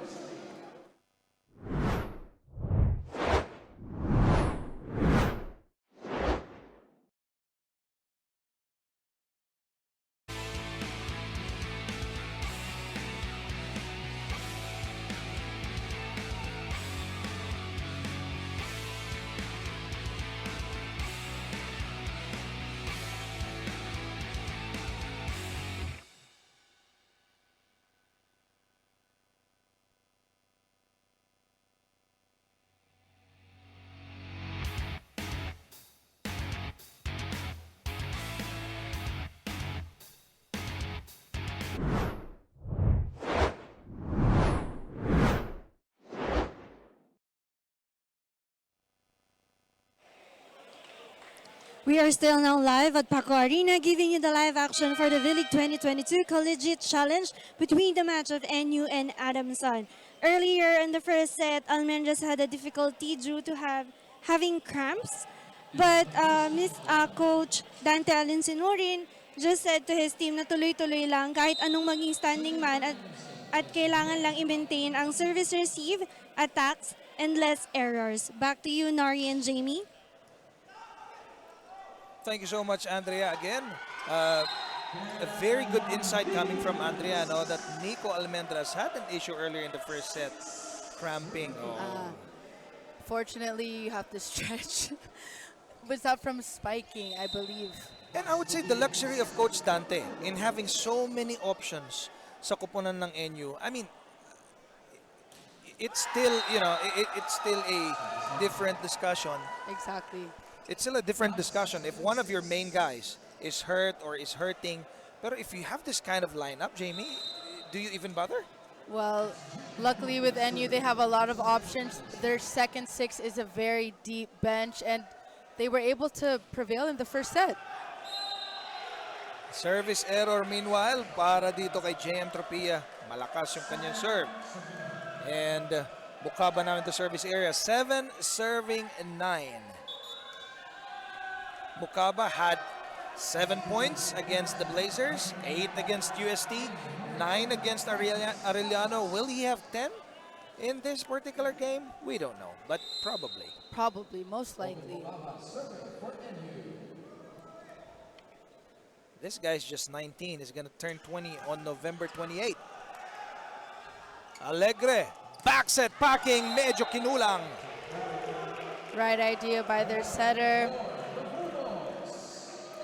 We are still now live at Paco Arena, giving you the live action for the vleague 2022 Collegiate Challenge between the match of NU and Adamson. Earlier in the first set, Almendras had a difficulty due to having cramps, but Coach Dante Alinsinurin just said to his team na tuloy-tuloy lang kahit anong maging standing man at kailangan lang i-maintain ang service receive, attacks, and less errors. Back to you, Nori and Jamie. Thank you so much, Andrea. Again, a very good insight coming from Andrea, no, that Nico Almendras had an issue earlier in the first set, cramping. Fortunately, you have to stretch. Was that from spiking, I believe? And I would say the luxury of Coach Dante in having so many options sa kuponan ng NU. I mean, it's still, it's still a different discussion. Exactly. It's still a different discussion if one of your main guys is hurt or is hurting. But if you have this kind of lineup, Jamie, do you even bother? Well, luckily with NU, they have a lot of options. Their second 6 is a very deep bench, and they were able to prevail in the first set. Service error meanwhile para dito kay JM Tropia. Malakas yung kanyang serve. And Bukaba now in the service area. 7 serving 9. Bukaba had 7 points against the Blazers, 8 against UST, 9 against Arellano. Will he have 10 in this particular game? We don't know, but probably. Probably, most likely. This guy's just 19. He's going to turn 20 on November 28. Alegre, back set packing, medyo kinulang. Right idea by their setter.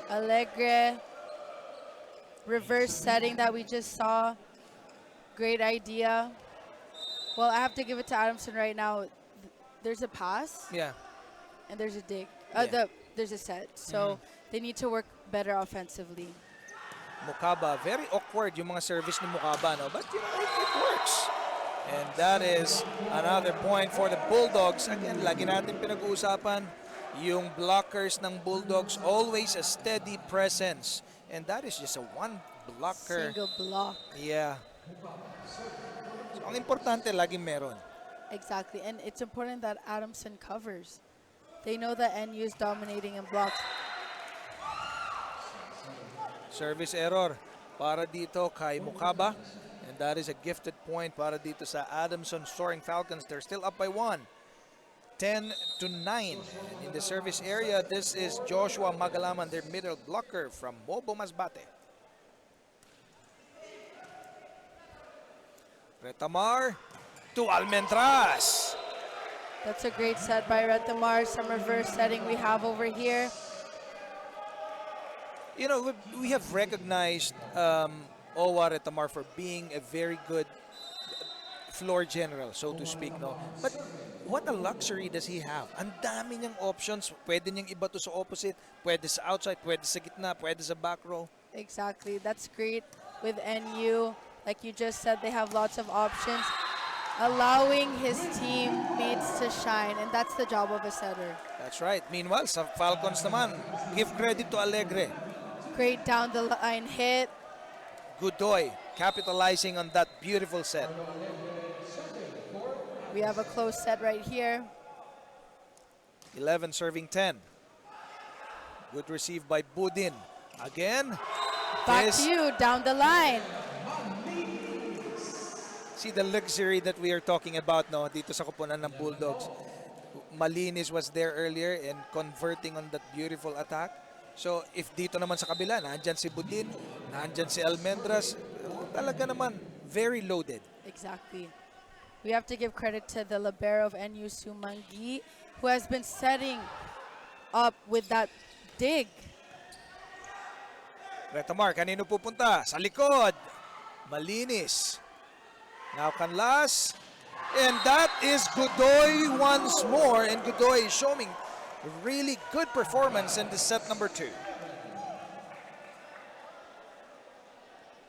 Alegre, reverse setting that we just saw. Great idea. Well, I have to give it to Adamson right now. There's a pass. Yeah. And there's a dig. Yeah. There's a set. So they need to work better offensively. Mukaba, very awkward yung mga service ni Mukaba, no? But it works. And that is another point for the Bulldogs. Again, lagi natin pinag-uusapan yung blockers ng Bulldogs, always a steady presence. And that is just a one blocker. Single block. Yeah. So, ang importante, laging meron. Exactly. And it's important that Adamson covers. They know that NU is dominating in blocks. Service error para dito kay Mukaba. And that is a gifted point para dito sa Adamson Soaring Falcons. They're still up by 1. 10-9 in the service area. This is Joshua Magalaman, their middle blocker from Mobo Masbate. Retamar to Almendras. That's a great set by Retamar. Some reverse setting we have over here. You know, we have recognized Owa Retamar for being a very good floor general, so to speak, no? But what a luxury does he have? Ang dami niyang options. Pwede niyang iba to sa opposite, pwede sa outside, pwede sa gitna, pwede sa back row. Exactly. That's great with NU. Like you just said, they have lots of options, allowing his teammates to shine, and that's the job of a setter. That's right. Meanwhile, sa Falcons naman, give credit to Alegre. Great down the line hit. Godoy capitalizing on that beautiful set. We have a close set right here. 11 serving 10. Good receive by Budin. Again. Back this- to you, down the line. See the luxury that we are talking about, no, dito sa koponan ng Bulldogs. Malinis was there earlier and converting on that beautiful attack. So if dito naman sa kabila, nandyan si Budin, nandyan si Almendras, talaga naman very loaded. Exactly. We have to give credit to the libero of NU Sumangi, who has been setting up with that dig. Retamar, kanino pupunta? Sa likod. Malinis. Now Canlas. And that is Godoy once more. And Godoy is showing really good performance in the set number 2.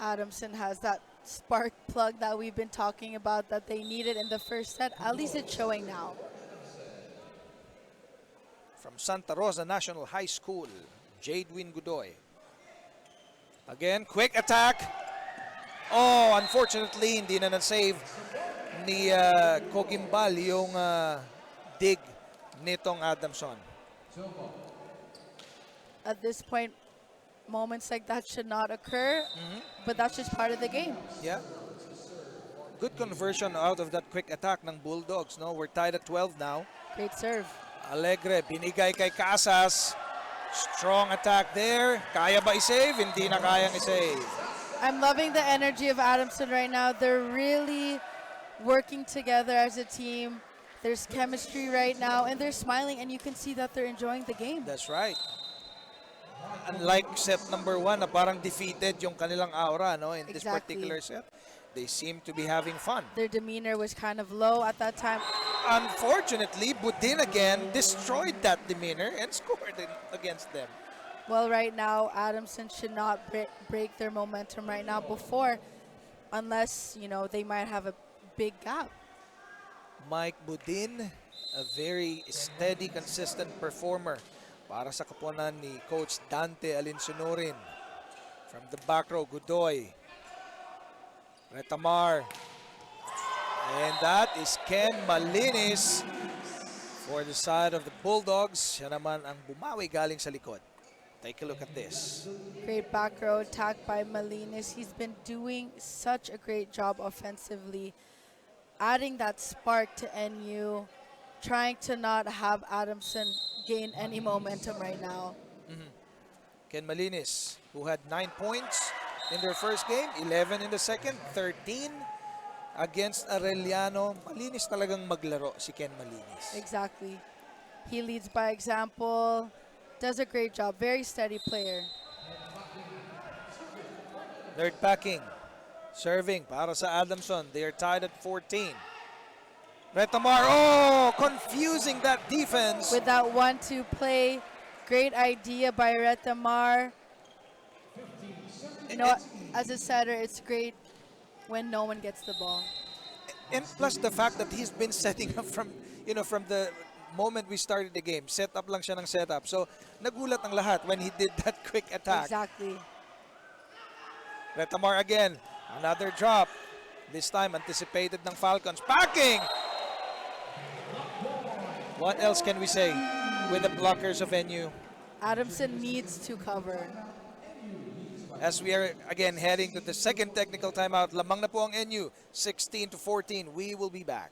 Adamson has that spark plug that we've been talking about that they needed in the first set. At least it's showing now. From Santa Rosa National High School, Jadewin Godoy. Again, quick attack. Oh, unfortunately, hindi na na-save ni Cogimbal yung dig nitong Adamson. At this point, moments like that should not occur, but that's just part of the game. Yeah. Good conversion out of that quick attack ng Bulldogs. No, we're tied at 12 now. Great serve. Alegre, binigay kay Casas. Strong attack there. Kaya ba i-save? Hindi na kayang i-save. I'm loving the energy of Adamson right now. They're really working together as a team. There's chemistry right now, and they're smiling, and you can see that they're enjoying the game. That's right. Unlike set number 1 na parang defeated yung kanilang aura, no, in this Exactly. particular set, they seem to be having fun. Their demeanor was kind of low at that time. Unfortunately, Budin again destroyed that demeanor and scored against them. Well, right now, Adamson should not break their momentum right now unless, you know, they might have a big gap. Mike Budin, a very steady, consistent performer para sa kapunan ni Coach Dante Alinsunurin. From the back row, Godoy. Retamar. And that is Ken Malinis for the side of the Bulldogs. Siya naman ang bumawi galing sa likod. Take a look at this. Great back row attack by Malinis. He's been doing such a great job offensively, adding that spark to NU, trying to not have Adamson gain any momentum right now. Ken Malinis, who had 9 points in their first game, 11 in the second, 13 against Arellano. Malinis talagang maglaro si Ken Malinis. Exactly. He leads by example, does a great job, very steady player. Third packing, serving para sa Adamson. They are tied at 14. Retamar, oh, confusing that defense. With that 1-2 play, great idea by Retamar. You know, as a setter, it's great when no one gets the ball. And plus the fact that he's been setting up from, you know, from the moment we started the game. Set up lang siya ng setup. So, nagulat ang lahat when he did that quick attack. Exactly. Retamar again. Another drop. This time anticipated ng Falcons. Packing! What else can we say with the blockers of NU? Adamson needs to cover. As we are again heading to the second technical timeout, lamang na po ang NU, 16-14. We will be back.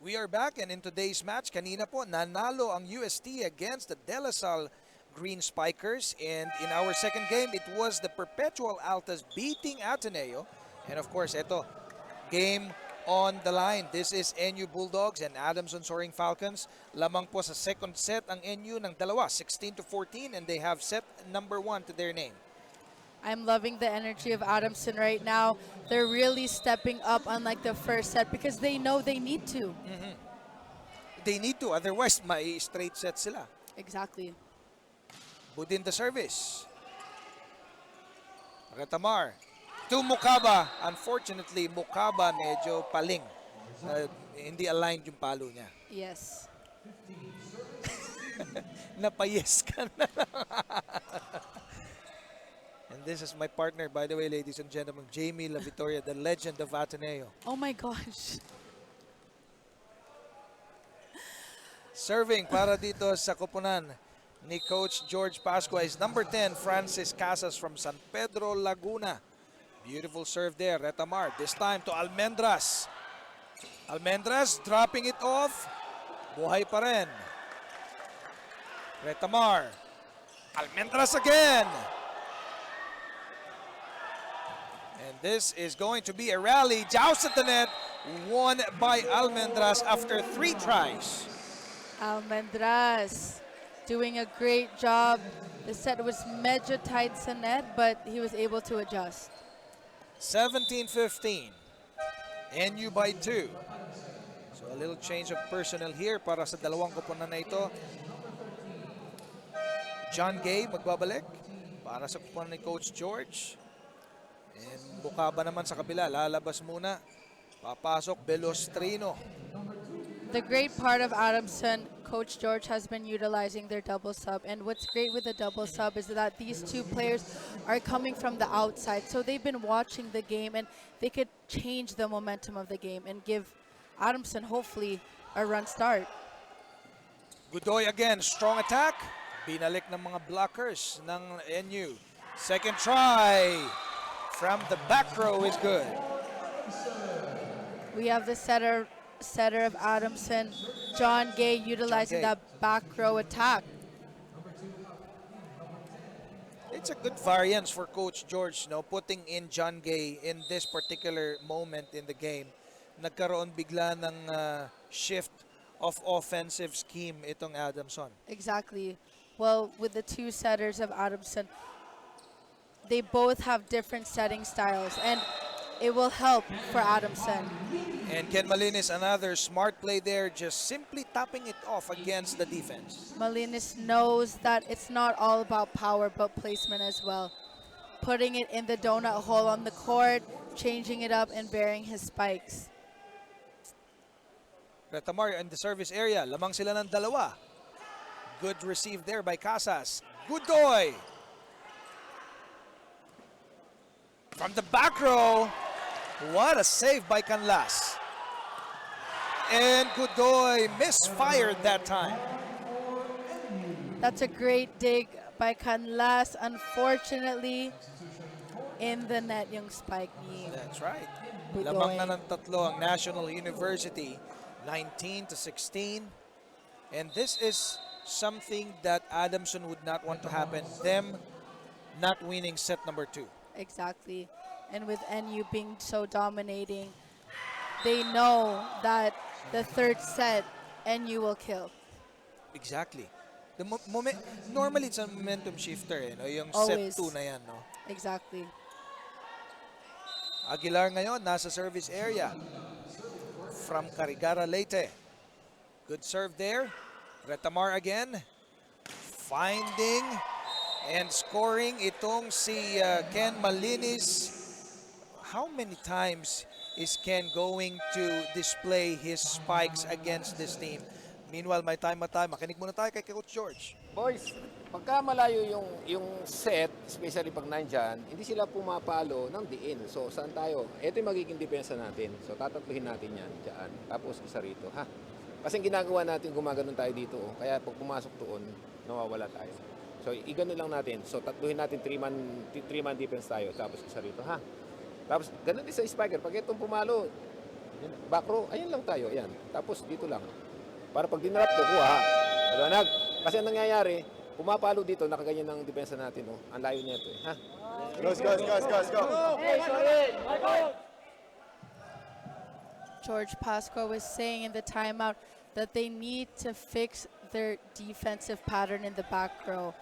we are back, and in today's match, kanina po, nanalo ang UST against the De La Salle Green Spikers. And in our second game, it was the Perpetual Altas beating Ateneo. And of course, ito, game on the line. This is NU Bulldogs and Adamson Soaring Falcons. Lamang po sa second set ang NU ng dalawa, 16-14, and they have set number 1 to their name. I'm loving the energy of Adamson right now. They're really stepping up unlike the first set because they know they need to. They need to, otherwise may straight set sila. Exactly. Budin the service. Retamar to Mukaba. Unfortunately, Mukaba medyo paling. Hindi aligned yung palo niya. Yes. Napayes ka na. And this is my partner, by the way, ladies and gentlemen, Jamie La Victoria, the legend of Ateneo. Oh my gosh. Serving para dito sa koponan ni Coach George Pascua is number 10, Francis Casas from San Pedro, Laguna. Beautiful serve there, Retamar. This time to Almendras. Almendras dropping it off. Buhay pa rin. Retamar. Almendras again. And this is going to be a rally. Joust at the net, won by Almendras after 3 tries. Almendras doing a great job. The set was medyo tight sa net, but he was able to adjust. 17-15. NU by 2. So a little change of personnel here para sa dalawang koponan na ito. John Gay magbabalik para sa koponan ni Coach George. And Bukaba naman sa kabila, lalabas muna. Papasok Belostrino. The great part of Adamson, Coach George has been utilizing their double sub. And what's great with the double sub is that these two players are coming from the outside. So they've been watching the game and they could change the momentum of the game and give Adamson hopefully a run start. Godoy again, strong attack. Binalik ng mga blockers ng NU. Second try from the back row is good. We have the setter of Adamson, John Gay, utilizing that back row attack. It's a good variance for Coach George, no, putting in John Gay in this particular moment in the game. Nagkaroon bigla ng shift of offensive scheme itong Adamson. Exactly. Well, with the two setters of Adamson, they both have different setting styles, and it will help for Adamson. And Ken Malinis, another smart play there, just simply tapping it off against the defense. Malinis knows that it's not all about power, but placement as well. Putting it in the donut hole on the court, changing it up, and bearing his spikes. Retamar in the service area, lamang sila ng dalawa. Good receive there by Casas. Godoy. From the back row, what a save by Canlas. And Godoy misfired that time. That's a great dig by Canlas. Unfortunately, in the net yung spike ni That's right. Godoy. Lamang na ng tatlo ang National University, 19-16. And this is something that Adamson would not want to happen, them not winning set number 2. Exactly. And with NU being so dominating, they know that the third set, NU will kill. Exactly. The normally it's a momentum shifter, no? Yung Always. set 2 na yan, no? Exactly. Aguilar ngayon, nasa service area. From Carigara Leyte. Good serve there. Retamar again. Finding and scoring itong si Ken Malinis. How many times is Ken going to display his spikes against this team? Meanwhile, may time. Makinig muna tayo kay Coach George. Boys, pagka malayo yung set, especially pag nandyan, hindi sila pumapalo ng diin. So, saan tayo? Ito yung magiging depensa natin. So, tatatluhin natin yan dyan. Tapos, isa rito, ha? Kasi ginagawa natin, gumaganon tayo dito. Oh. Kaya pag pumasok doon, nawawala tayo. So, igano lang natin. So, tatluhin natin 3-man defense tayo. Tapos, isa rito, ha? Tapos, ganun din sa spiker. Pag itong pumalo, Back row, ayun lang tayo, yan. Tapos dito lang. Para pag dinrap ko, kuha. Maliwanag. Kasi ang nangyayari, pumapalo dito, nakaganyan ng depensa natin. Oh. Ang layo nito. Ha? Go. George Pasqua was saying in the timeout that they need to fix their defensive pattern in the back row.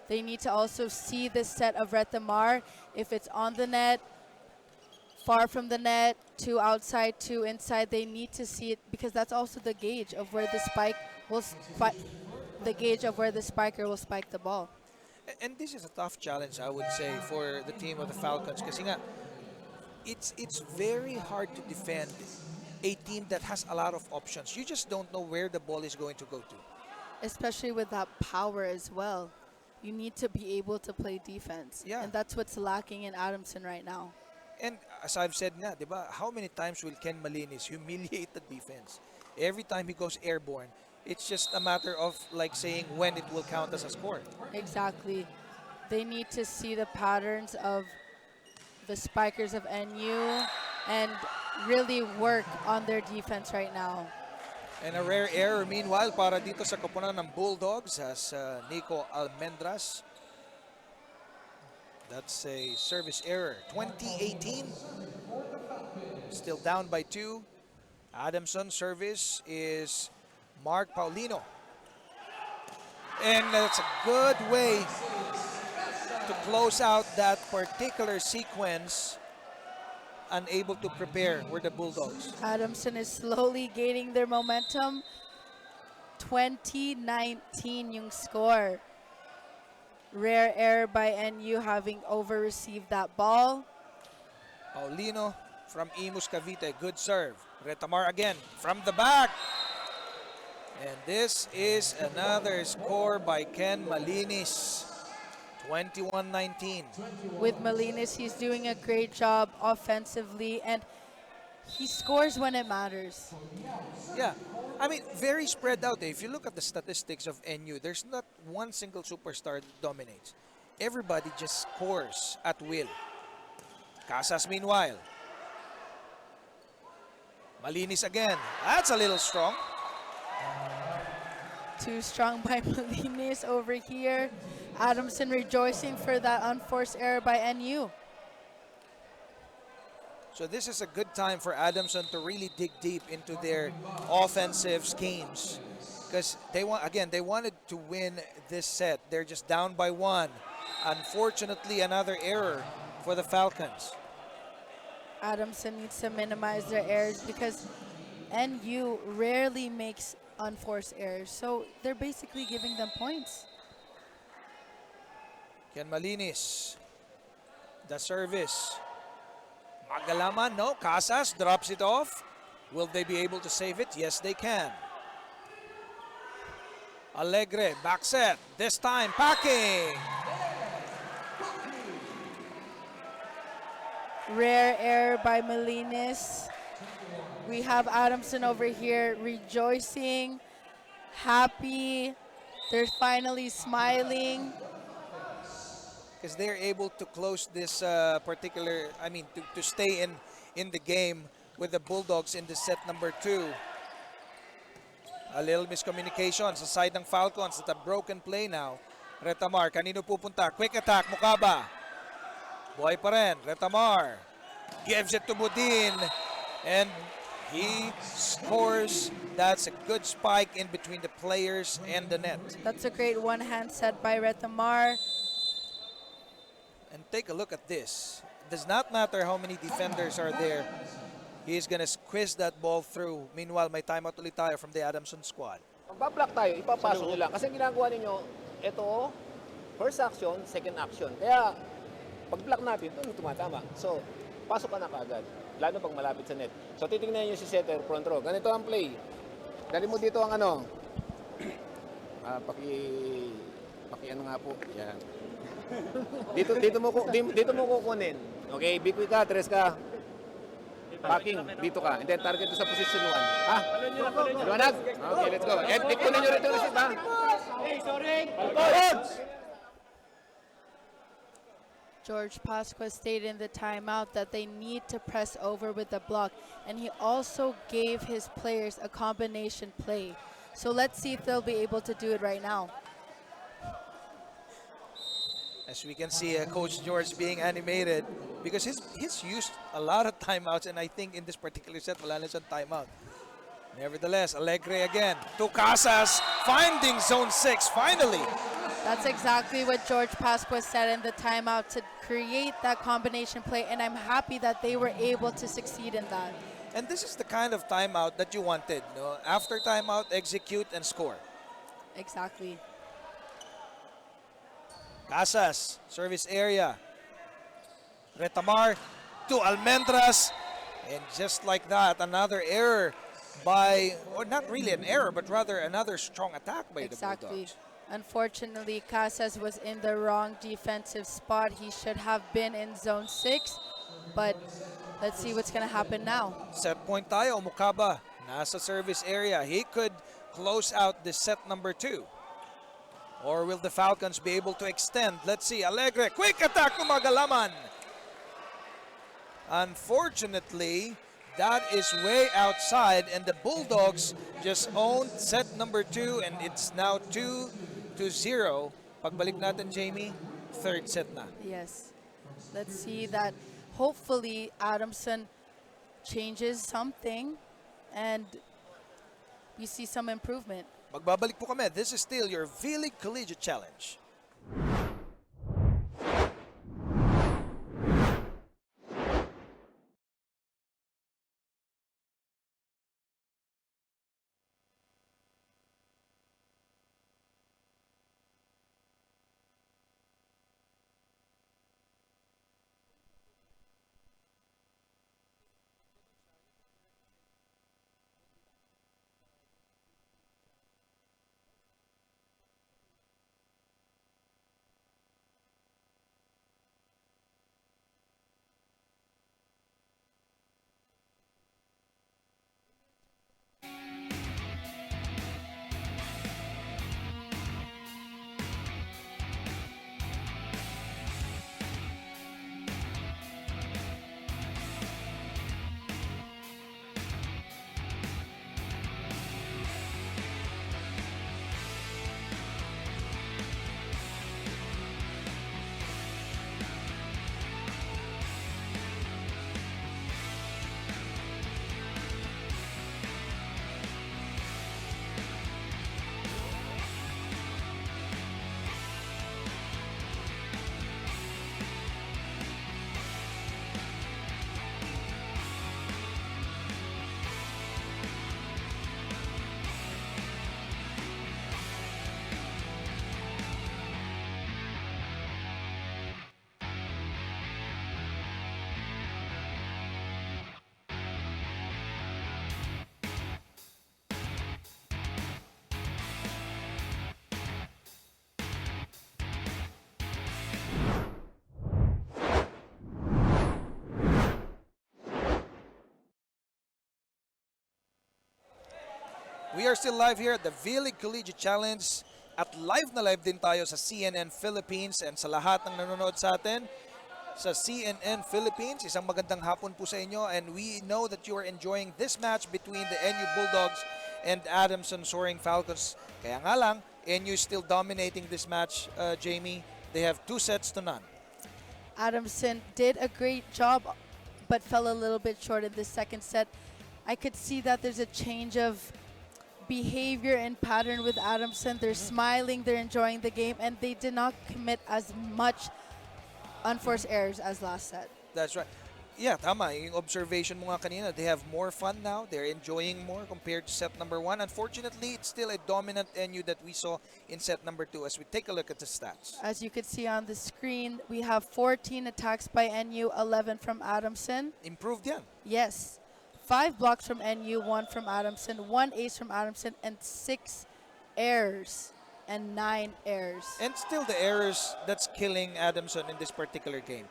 They need to also see this set of Retamar, if it's on the net, far from the net, to outside, to inside. They need to see it because that's also the gauge of where the spike will the gauge of where the spiker will spike the ball. And this is a tough challenge, I would say, for the team of the Falcons. Kasi nga, it's very hard to defend a team that has a lot of options. You just don't know where the ball is going to go to. Especially with that power as well. You need to be able to play defense. Yeah. And that's what's lacking in Adamson right now. And as I've said nga, diba, how many times will Ken Malinis humiliate the defense? Every time he goes airborne, it's just a matter of like saying when it will count as a score. Exactly. They need to see the patterns of the spikers of NU and really work on their defense right now. And a rare error meanwhile para dito sa koponan ng Bulldogs as Nico Almendras. That's a service error. 2018. Still down by 2. Adamson service is Mark Paulino. And that's a good way to close out that particular sequence. Unable to prepare were the Bulldogs. Adamson is slowly gaining their momentum. 2019 yung score. Rare error by NU having over-received that ball. Paulino from Imus Cavite. Good serve. Retamar again from the back. And this is another score by Ken Malinis. 21-19. With Malinis, he's doing a great job offensively, and he scores when it matters. Yeah. I mean, very spread out. If you look at the statistics of NU, there's not one single superstar that dominates. Everybody just scores at will. Casas, meanwhile. Malinis again. That's a little strong. Too strong by Malinis over here. Adamson rejoicing for that unforced error by NU. So this is a good time for Adamson to really dig deep into their offensive schemes. Because they wanted to win this set. They're just down by 1. Unfortunately, another error for the Falcons. Adamson needs to minimize their errors because NU rarely makes unforced errors. So they're basically giving them points. Ken Malinis. The service. Magalaman, no. Casas drops it off. Will they be able to save it? Yes, they can. Alegre, back set. This time, packing. Rare error by Malinis. We have Adamson over here rejoicing, happy. They're finally smiling. Because they're able to close this to stay in the game with the Bulldogs in the set number 2. A little miscommunication sa side ng Falcons at a broken play now. Retamar, kanino pupunta? Quick attack, Mukaba. Buhay pa rin, Retamar. Gives it to Budin. And he scores. That's a good spike in between the players and the net. That's a great one-hand set by Retamar. And take a look at this. It does not matter how many defenders are there. He's gonna squeeze that ball through. Meanwhile, may timeout ulit tayo from the Adamson squad. Pag-block tayo, ipapasok nyo lang. Kasi ginagawa ninyo, ito, first action, second action. Kaya, pag-block natin, ito tumatama. So, pasok ka na kaagad. Lalo pag malapit sa net. So, titingnan nyo si setter, front row. Ganito ang play. Dali mo dito ang ano. Paki ano nga po. Yan. Dito mo kukunin. Okay, big quick ka, tres ka. Packing, dito ka. And then target to sa position 1. Ha? Liwanag? Okay, let's go. And kunin nyo rin ito receive, ha? George Pasqua stated in the timeout that they need to press over with the block, and he also gave his players a combination play. So let's see if they'll be able to do it right now. As we can see, Coach George being animated because he's used a lot of timeouts, and I think in this particular set, wala na siyang timeout. Nevertheless, Alegre again to Casas, finding zone 6 finally. That's exactly what George Pasqua said in the timeout, to create that combination play, and I'm happy that they were able to succeed in that. And this is the kind of timeout that you wanted. No? After timeout, execute and score. Exactly. Casas, service area. Retamar to Almendras. And just like that, another error by, or not really an error, but rather another strong attack by the Bulldogs. Unfortunately, Casas was in the wrong defensive spot. He should have been in zone 6, but let's see what's going to happen now. Set point tayo, Mukaba, nasa service area. He could close out this set number 2. Or will the Falcons be able to extend? Let's see, Alegre, quick attack ng Magalaman. Unfortunately, that is way outside, and the Bulldogs just owned set number 2, and it's now 2-0. Pagbalik natin, Jamie, third set na. Yes. Let's see that hopefully Adamson changes something and we see some improvement. Magbabalik po kami. This is still your vleague Collegiate Challenge. We are still live here at the vleague Collegiate Challenge at live na live din tayo sa CNN Philippines, and sa lahat ng nanonood sa atin sa CNN Philippines, isang magandang hapon po sa inyo, and we know that you are enjoying this match between the NU Bulldogs and Adamson Soaring Falcons. Kaya nga lang, NU is still dominating this match, Jamie. They have 2-0. Adamson did a great job but fell a little bit short in the second set. I could see that there's a change of behavior and pattern with Adamson. They're smiling, they're enjoying the game, and they did not commit as much unforced errors as last set. That's right. Yeah, tama. Yung observation mo nga kanina, they have more fun now. They're enjoying more compared to set number 1. Unfortunately, it's still a dominant NU that we saw in set number 2 as we take a look at the stats. As you can see on the screen, we have 14 attacks by NU, 11 from Adamson. Improved yan. Yes. 5 blocks from NU, 1 from Adamson, 1 ace from Adamson, and 6 errors and 9 errors. And still the errors that's killing Adamson in this particular game.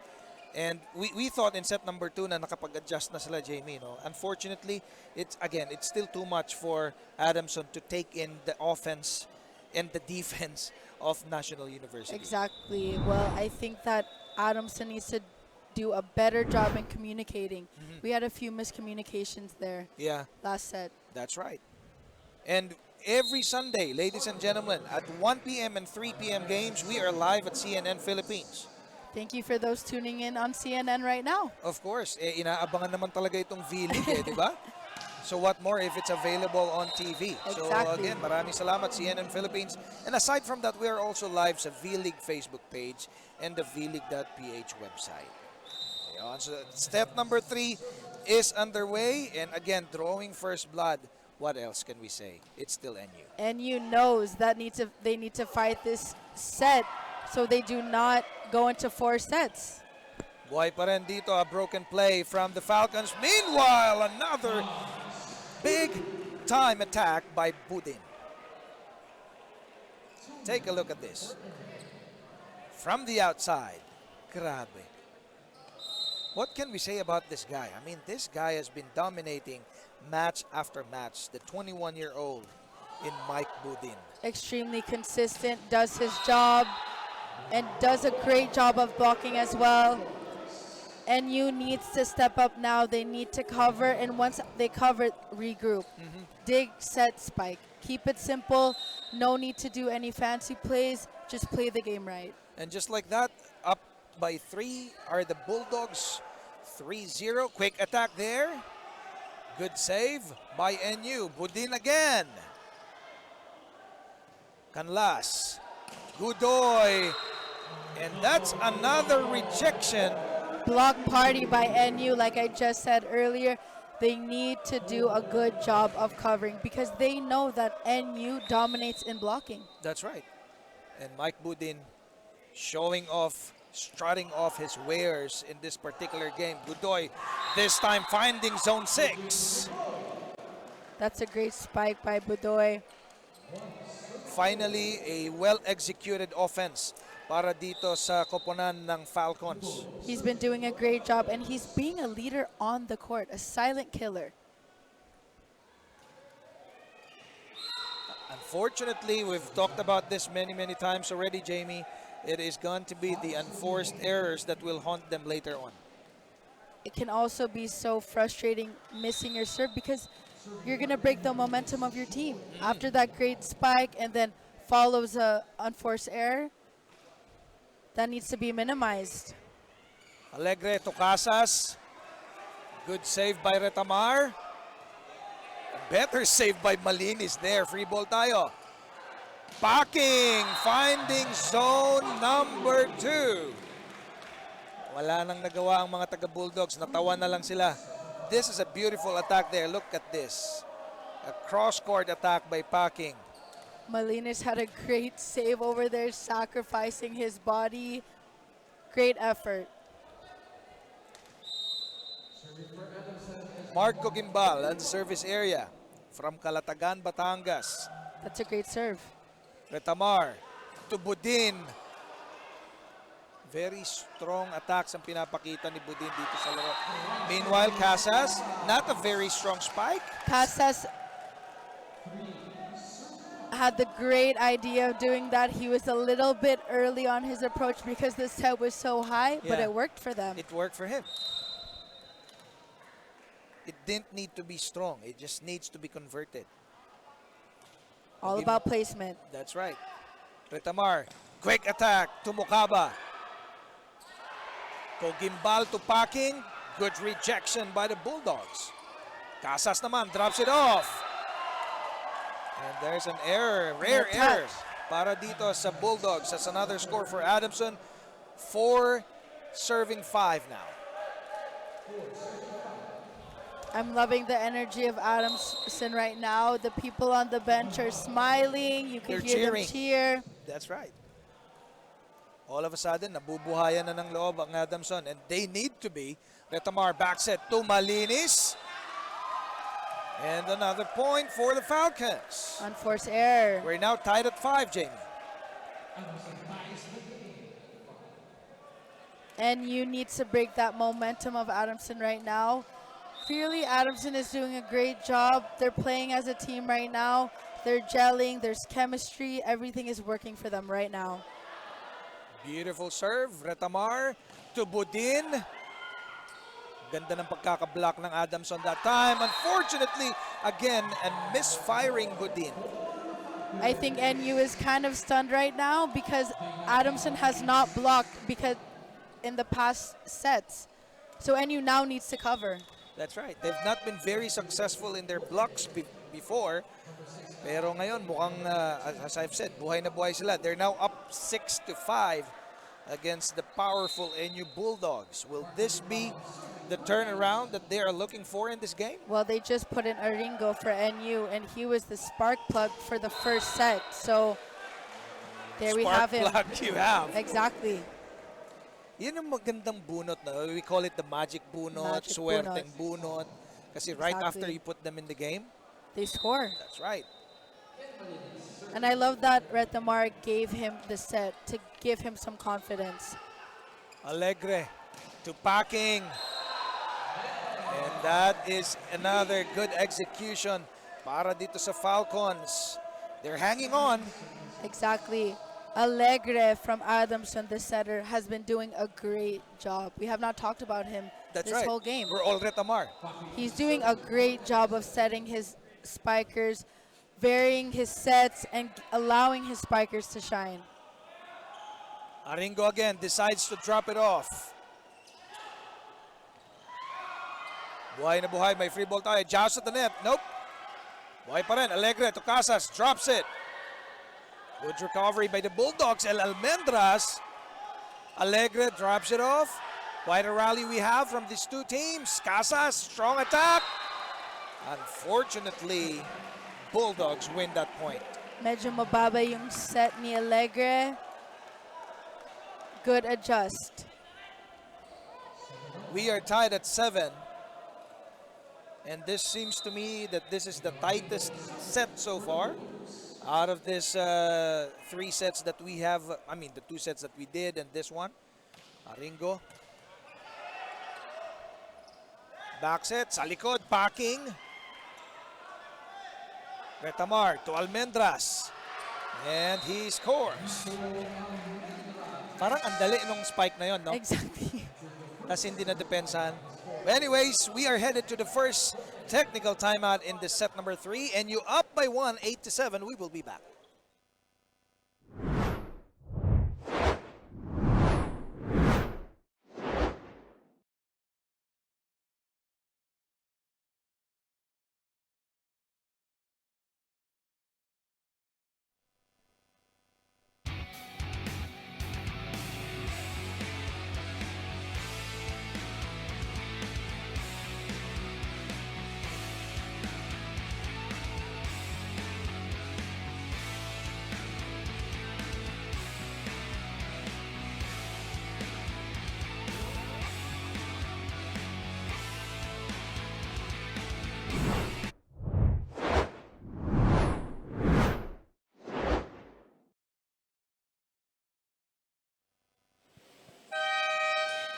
And we thought in set number 2 na nakapag-adjust na sila, Jamie. No? Unfortunately, it's still too much for Adamson to take in the offense and the defense of National University. Exactly. Well, I think that Adamson needs to do a better job in communicating. We had a few miscommunications there Yeah, last set. that's right. And every Sunday, ladies and gentlemen, at 1 p.m. and 3 p.m. games, we are live at CNN Philippines. Thank you for those tuning in on CNN right now. Of course, inaabangan naman talaga itong vleague, di ba? So what more if it's available on TV? So Exactly. again, maraming salamat CNN Philippines. And aside from that, we are also live sa vleague Facebook page and the vleague.ph website. Ayan, so step number 3 is underway. And again, drawing first blood. What else can we say? It's still NU. NU knows that they need to fight this set so they do not go into 4 sets. Buhay pa rin dito a broken play from the Falcons. Meanwhile, another big time attack by Budin. Take a look at this. From the outside. Grabe. What can we say about this guy? I mean, this guy has been dominating match after match. The 21-year-old in Mike Budin. Extremely consistent, does his job, and does a great job of blocking as well. NU needs to step up now. They need to cover, and once they cover, regroup. Dig, set, spike. Keep it simple. No need to do any fancy plays. Just play the game right. And just like that, up by 3 are the Bulldogs. 3-0. Quick attack there. Good save by NU. Budin again. Canlas. Godoy. And that's another rejection. Block party by NU, like I just said earlier. They need to do a good job of covering because they know that NU dominates in blocking. That's right. And Mike Budin showing off, strutting off his wares in this particular game. Godoy this time finding zone 6. That's a great spike by Budoy. Finally, a well-executed offense para dito sa koponan ng Falcons. He's been doing a great job, and he's being a leader on the court, a silent killer. Unfortunately, we've talked about this many times already, Jamie. It is going to be the enforced errors that will haunt them later on. It can also be so frustrating missing your serve because you're going to break the momentum of your team. After that great spike and then follows a unforced error, that needs to be minimized. Alegre to Casas. Good save by Retamar. Better save by Malinis there. Free ball tayo. Packing, finding zone number 2. Wala nang nagawa ang mga taga-Bulldogs. Natawa na lang sila. This is a beautiful attack there. Look at this. A cross-court attack by Packing. Malinis had a great save over there, sacrificing his body. Great effort. Marco Gimbal at the service area from Calatagan, Batangas. That's a great serve. Retamar to Budin. Very strong attacks ang pinapakita ni Budin dito sa laro. Meanwhile, Casas, not a very strong spike. Casas had the great idea of doing that. He was a little bit early on his approach because the set was so high, but Yeah. it worked for them. It worked for him. It didn't need to be strong. It just needs to be converted. All about placement. That's right. Retamar, quick attack to Mukaba. Gimbal to Packing. Good rejection by the Bulldogs. Casas naman drops it off. And there's an error, rare touch. error para dito sa Bulldogs. That's another score for Adamson. 4 serving 5 now. I'm loving the energy of Adamson right now. The people on the bench are smiling. You can They're hear cheering. them cheer. That's right. All of a sudden, nabubuhayan na ng loob ang Adamson. And they need to be. Retamar backset to Malinis. And another point for the Falcons. Unforced error. We're now tied at 5, Jamie. And you need to break that momentum of Adamson right now. Clearly, Adamson is doing a great job. They're playing as a team right now. They're gelling. There's chemistry. Everything is working for them right now. Beautiful serve. Retamar to Budin. Ganda ng pagkakablock ng Adamson that time. Unfortunately, again, a misfiring Budin. I think NU is kind of stunned right now because Adamson has not blocked because in the past sets. So NU now needs to cover. That's right. They've not been very successful in their blocks before. Pero ngayon, mukhang, as I've said, buhay na buhay sila. They're now up 6-5 against the powerful NU Bulldogs. Will this be the turnaround that they are looking for in this game? Well, they just put in Aringo for NU, and he was the spark plug for the first set. So there we have him. Spark plug you have. Exactly. Yun yung magandang bunot na. We call it the magic bunot, Magic swerteng bunot. Kasi right Exactly. after you put them in the game, They score. that's right. And I love that Retamar gave him the set to give him some confidence. Alegre to Packing. And that is another good execution para dito sa Falcons. They're hanging on. Exactly. Alegre from Adamson, the setter, has been doing a great job. We have not talked about him That's this right. whole game. We're all Retamar. He's doing a great job of setting his spikers, varying his sets, and allowing his spikers to shine. Aringo again decides to drop it off. Buhay na buhay. May free ball tayo. Joust at the net. Nope. Buhay pa rin. Alegre to Casas. Drops it. Good recovery by the Bulldogs. El Almendras. Alegre drops it off. Quite a rally we have from these two teams. Casas, strong attack. Unfortunately, Bulldogs win that point. Medyo mababa yung set ni Alegre. Good adjust. We are tied at 7. And this seems to me that this is the tightest set so far. Out of this 3 sets that we have, I mean the 2 sets that we did and this one. Aringo. Back set, sa likod, Packing. Retamar to Almendras. And he scores. Parang ang dali nung spike na yon, no? Exactly. Tapos hindi na depensahan. But anyways, we are headed to the first technical timeout in the set number 3. And you up by 1, 8-7. We will be back.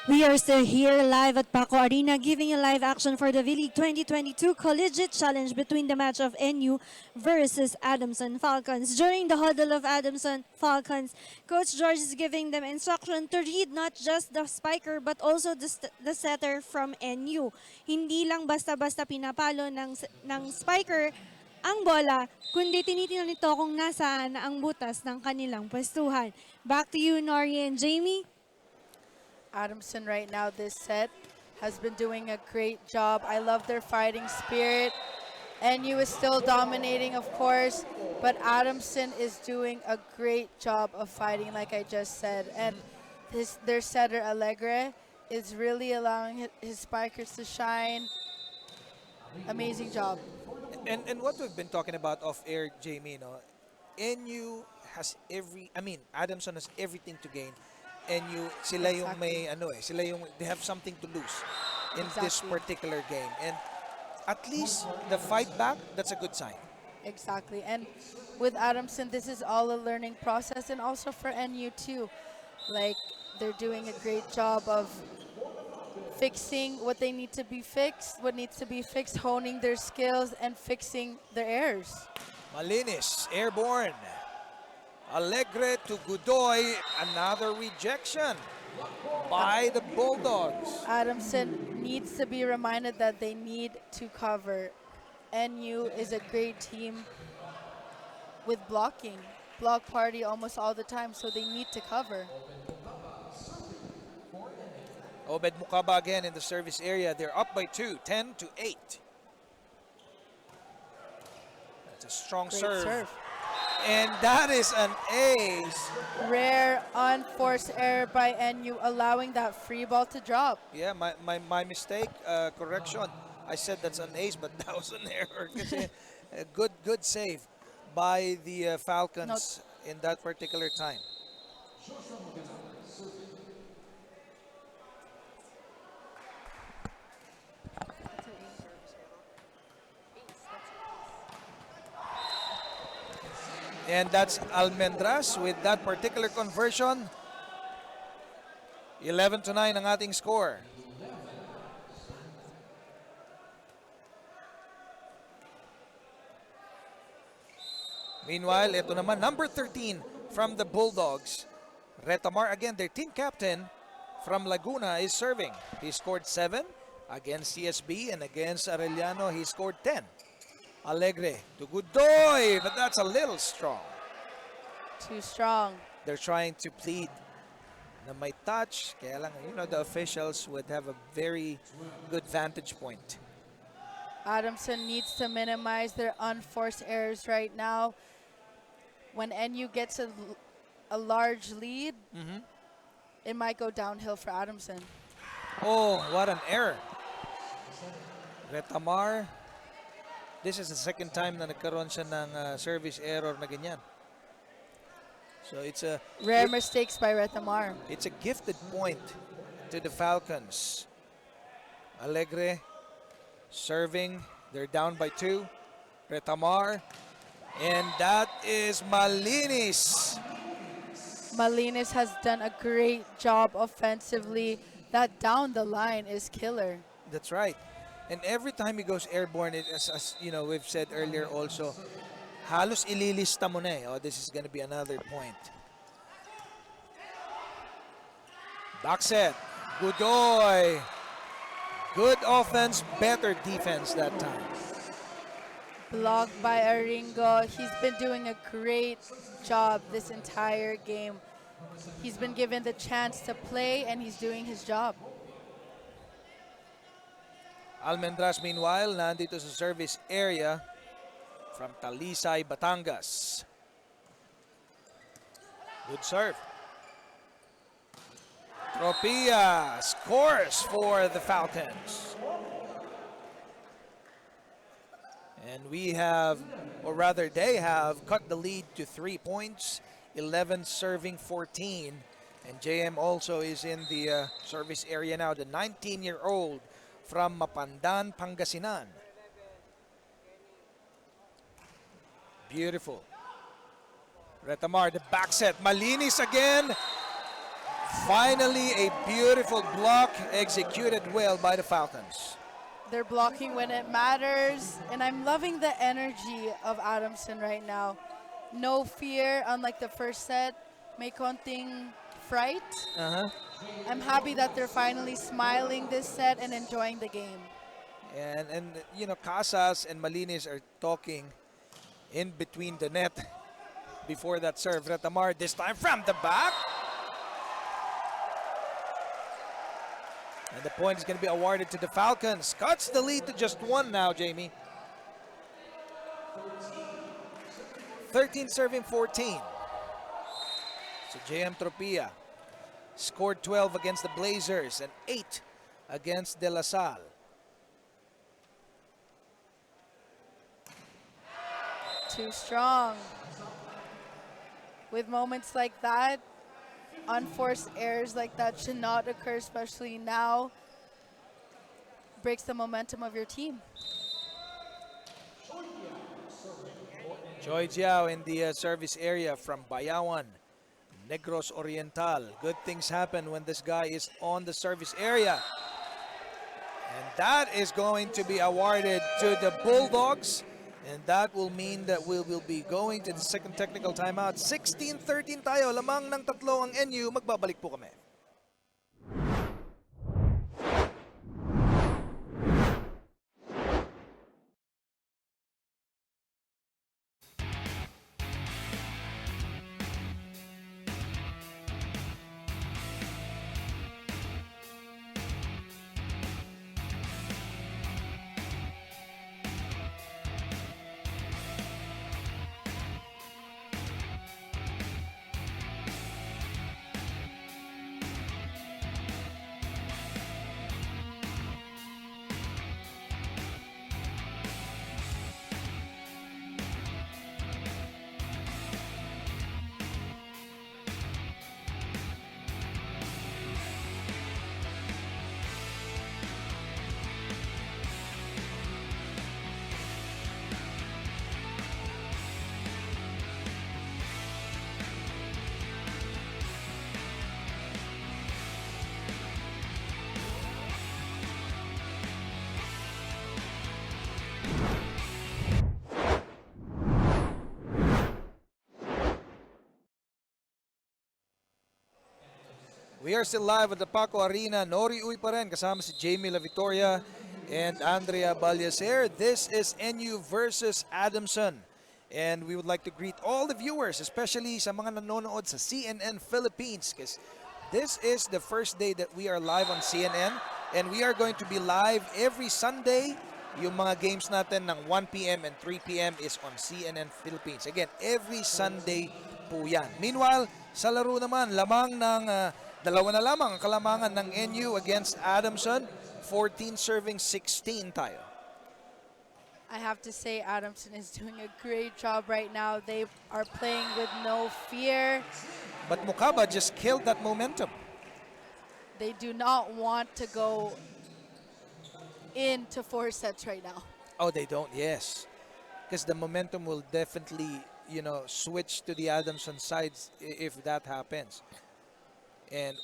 We are still here live at Paco Arena giving you live action for the vleague 2022 Collegiate Challenge between the match of NU versus Adamson Falcons. During the huddle of Adamson Falcons, Coach George is giving them instruction to read not just the spiker but also the setter from NU. Hindi lang basta-basta pinapalo ng spiker ang bola, kundi tinitingnan nito kung nasaan ang butas ng kanilang pwestuhan. Back to you, Nori and Jamie. Adamson right now this set has been doing a great job. I love their fighting spirit. NU is still dominating, of course, but Adamson is doing a great job of fighting, like I just said. And their setter, Alegre, is really allowing his spikers to shine. Amazing job. And what we've been talking about off air, Jamie, no? NU has Adamson has everything to gain. NU, sila yung may they have something to lose in this particular game. And at least the fight back, that's a good sign. Exactly. And with Adamson, this is all a learning process, and also for NU too. Like, they're doing a great job of fixing what they need to be fixed, honing their skills, and fixing their errors. Malinis, airborne. Alegre to Godoy. Another rejection by the Bulldogs. Adamson needs to be reminded that they need to cover. NU is a great team with blocking. Block party almost all the time, so they need to cover. Obed Mukaba again in the service area. They're up by 2, 10-8. That's a strong Great serve. And that is an ace. Rare unforced error by NU, allowing that free ball to drop. Yeah, my mistake, correction. I said that's an ace, but that was an error. Kasi, good save by the Falcons in that particular time. And that's Almendras with that particular conversion. 11-9 ang ating score. Meanwhile, ito naman, number 13 from the Bulldogs. Retamar again, their team captain from Laguna is serving. He scored 7 against CSB, and against Arellano, he scored 10. Alegre to Godoy, but that's a little strong. Too strong. They're trying to plead na may touch, kaya lang, you know, the officials would have a very good vantage point. Adamson needs to minimize their unforced errors right now. When NU gets a large lead, it might go downhill for Adamson. Oh, what an error. Retamar, this is the second time na nagkaroon siya ng service error na ganyan. So it's a Rare mistakes by Retamar. It's a gifted point to the Falcons. Alegre serving. They're down by 2. Retamar. And that is Malinis. Malinis has done a great job offensively. That down the line is killer. That's right. And every time he goes airborne, as you know, we've said earlier also, halos ililista mo na eh. Oh, this is going to be another point. Back set. Godoy. Good offense, better defense that time. Blocked by Aringo. He's been doing a great job this entire game. He's been given the chance to play, and he's doing his job. Almendras, meanwhile, nandito sa service area from Talisay, Batangas. Good serve. Tropia scores for the Falcons. And we have, or rather they have, cut the lead to 3 points, 11 serving 14. And JM also is in the service area now, the 19-year-old from Mapandan, Pangasinan. Beautiful. Retamar, the back set. Malinis again. Finally, a beautiful block executed well by the Falcons. They're blocking when it matters, and I'm loving the energy of Adamson right now. No fear, unlike the first set. May konting fright. I'm happy that they're finally smiling this set and enjoying the game. And you know, Casas and Malinis are talking in between the net before that serve. Retamar this time from the back. And the point is going to be awarded to the Falcons. Cuts the lead to just 1 now, Jamie. 13 serving 14. So JM Tropia scored 12 against the Blazers and 8 against De La Salle. Too strong. With moments like that, unforced errors like that should not occur, especially now. Breaks the momentum of your team. Joy Jiao in the service area from Bayawan, Negros Oriental. Good things happen when this guy is on the service area. And that is going to be awarded to the Bulldogs. And that will mean that we will be going to the second technical timeout. 16-13 tayo. Lamang ng tatlo ang NU. Magbabalik po kami. We are still live at the Paco Arena. Nori Uy pa rin, kasama si Jamie La Victoria and Andrea Balyacer. This is NU versus Adamson. And we would like to greet all the viewers, especially sa mga nanonood sa CNN Philippines, because this is the first day that we are live on CNN. And we are going to be live every Sunday. Yung mga games natin ng 1 p.m. and 3 p.m. is on CNN Philippines. Again, every Sunday po yan. Meanwhile, sa laro naman, lamang ng dalawa na lamang ang kalamangan ng NU against Adamson. 14 serving 16 tayo. I have to say Adamson is doing a great job right now. They are playing with no fear. But Mukaba just killed that momentum. They do not want to go into 4 sets right now. Oh, they don't, yes. Because the momentum will definitely, switch to the Adamson sides if that happens. And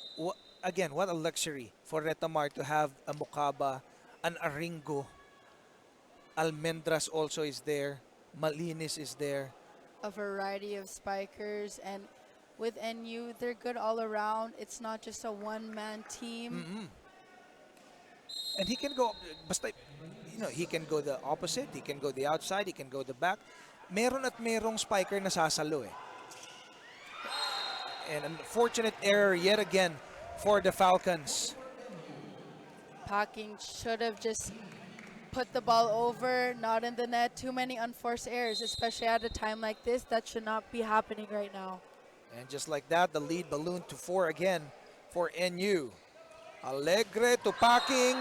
again, what a luxury for Retamar to have a Mukaba, an Aringo, Almendras also is there, Malinis is there. A variety of spikers, and with NU, they're good all around. It's not just a one-man team. And he can go, basta, he can go the opposite, he can go the outside, he can go the back. Meron at merong spiker na sasalo eh. And unfortunate error yet again for the Falcons. Packing should have just put the ball over, not in the net. Too many unforced errors, especially at a time like this. That should not be happening right now. And just like that, the lead ballooned to 4 again for NU. Alegre to Packing.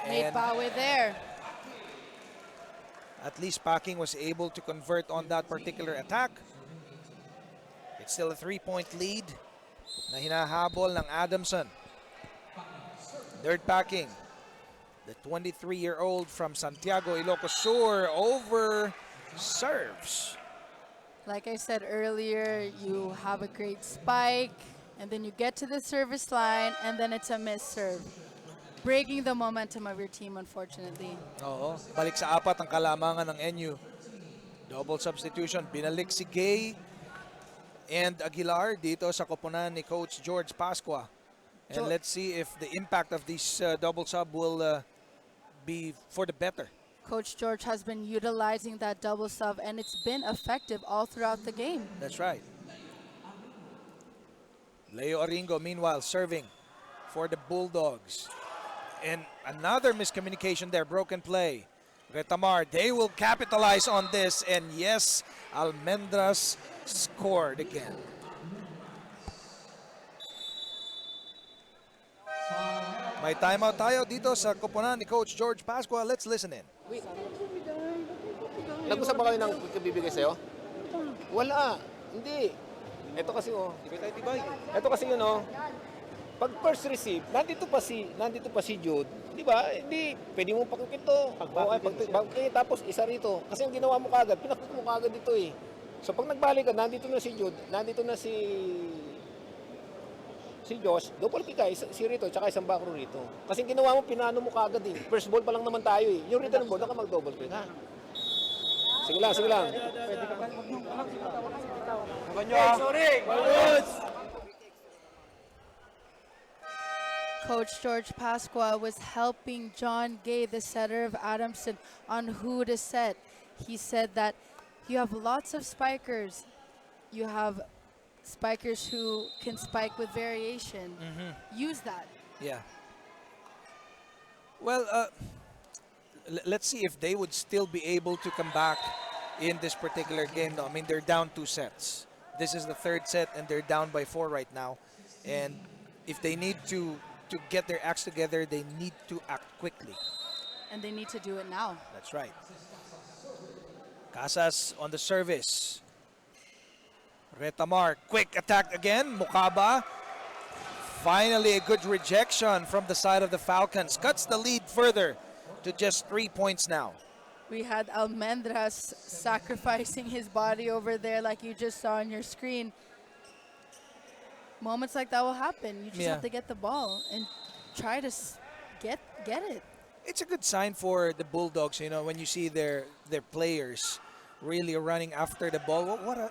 Made Bawe there. At least Packing was able to convert on that particular attack. It's still a 3-point lead na hinahabol ng Adamson. Third Packing. The 23-year-old from Santiago, Ilocos Sur over serves. Like I said earlier, you have a great spike, and then you get to the service line, and then it's a missed serve. Breaking the momentum of your team, unfortunately. Oo, balik sa apat ang kalamangan ng NU. Double substitution, binalik si Gay and Aguilar dito sa koponan ni Coach George Pascua. And let's see if the impact of this double sub will be for the better. Coach George has been utilizing that double sub, and it's been effective all throughout the game. That's right. Leo Aringo, meanwhile, serving for the Bulldogs. And another miscommunication there, broken play. Retamar, they will capitalize on this. And yes, Almendras scored again. May timeout tayo dito sa koponan ni Coach George Pascua. Let's listen in. Nag-usap ba kayo ng bibigay sa'yo? Wala. Hindi. Ito kasi Ito kasi yun Pag first receive, nandito pa si Jude. Di ba? Hindi. Pwede mo pakikit to. Tapos isa rito. Kasi ang ginawa mo kagad, pinakit mo kagad dito eh. So pag nagbalik ka, nandito na si Jude, nandito na si Josh, double kick ka, si Rito, tsaka isang back row rito. Kasi ginawa mo, pinano mo kagad eh. First ball pa lang naman tayo eh. Yung return ball, naka mag-double kick ha. Sige lang, sige lang. Coach George Pasqua was helping John Gay, the setter of Adamson, on who to set. He said that you have lots of spikers. You have spikers who can spike with variation. Use that. Yeah. Well, let's see if they would still be able to come back in this particular game. I mean, they're down 2 sets. This is the 3rd set, and they're down by 4 right now. And if they need to get their acts together, they need to act quickly. And they need to do it now. That's right. Casas on the service. Retamar, quick attack again. Mukaba. Finally, a good rejection from the side of the Falcons. Cuts the lead further to just 3 points now. We had Almendras sacrificing his body over there like you just saw on your screen. Moments like that will happen. You just have to get the ball and try to get it. It's a good sign for the Bulldogs, you know, when you see their players really running after the ball. What a...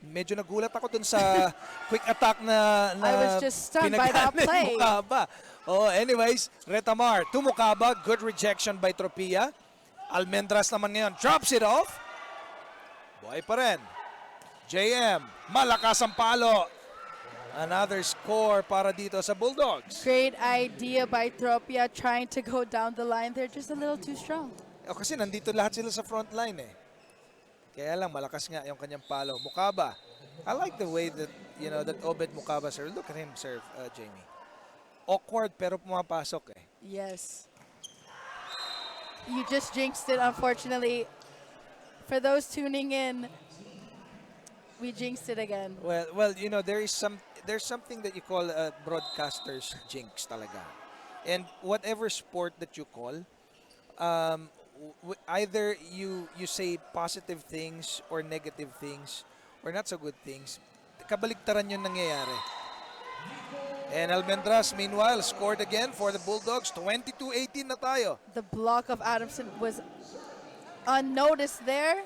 Medyo nagulat ako dun sa quick attack na I was just stunned by that pinagana ni play. Mukaba. Oh, anyways, Retamar to Mukaba. Good rejection by Tropia. Almendras naman ngayon drops it off. Buhay pa rin. JM, malakas ang palo. Another score para dito sa Bulldogs. Great idea by Tropia trying to go down the line. They're just a little too strong. Kasi nandito lahat sila sa front line eh. Kaya lang malakas nga yung kanyang palo. Mukaba. I like the way that, you know, that Obed Mukaba serve. Look at him serve, Jamie. Awkward pero pumapasok eh. Yes. You just jinxed it, unfortunately. For those tuning in, we jinxed it again. Well, you know, there's something that you call a broadcaster's jinx talaga. And whatever sport that you call, either you say positive things or negative things or not so good things. Kabaligtaran yun nangyayari. And Almendras, meanwhile, scored again for the Bulldogs. 22-18 na tayo. The block of Adamson was unnoticed there.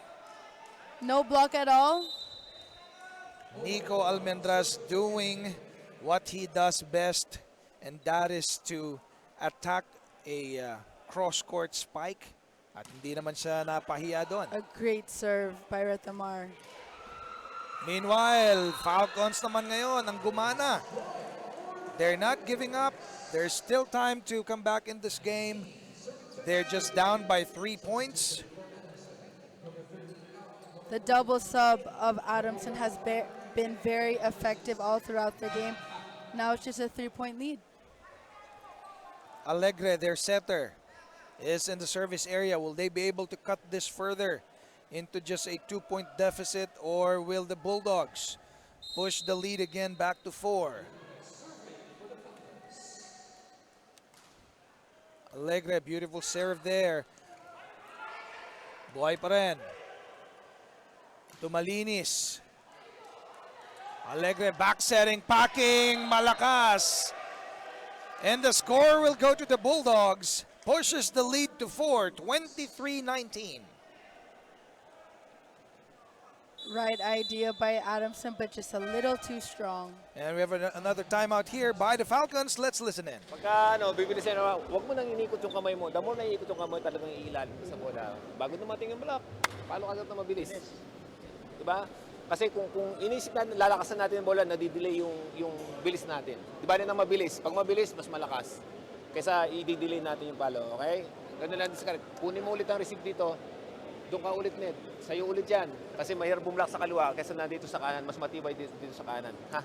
No block at all. Nico Almendras doing what he does best, and that is to attack a cross-court spike. At hindi naman siya napahiya doon. A great serve by Retamar. Meanwhile, Falcons naman ngayon ang gumana. They're not giving up. There's still time to come back in this game. They're just down by 3 points. The double sub of Adamson has been very effective all throughout the game. Now it's just a 3-point lead. Alegre, their setter, is in the service area. Will they be able to cut this further into just a 2-point deficit, or will the Bulldogs push the lead again back to 4? Alegre, beautiful serve there. Buhay pa rin. Tumalinis. Alegre back-setting, packing, malakas. And the score will go to the Bulldogs. Pushes the lead to 4, 23-19. Right idea by Adamson, but just a little too strong. And we have another timeout here by the Falcons. Let's listen in. Pagka bibilisin na, huwag mo nang inikot yung kamay mo. The more na iikot yung kamay, talagang iilalim sa bola. Bago dumating yung block, palo agad na mabilis. Diba? Kasi kung inisip natin, lalakasan natin yung bola, nadidelay yung bilis natin. Diba rin na mabilis? Pag mabilis, mas malakas. Kaysa i-delay natin yung palo, okay? Ganun lang discard. Kunin mo ulit ang receive dito. Doon ka ulit net. Sa'yo ulit yan. Kasi mahirap bumlock sa kaliwa kaysa nandito sa kanan. Mas matibay dito sa kanan. Ha?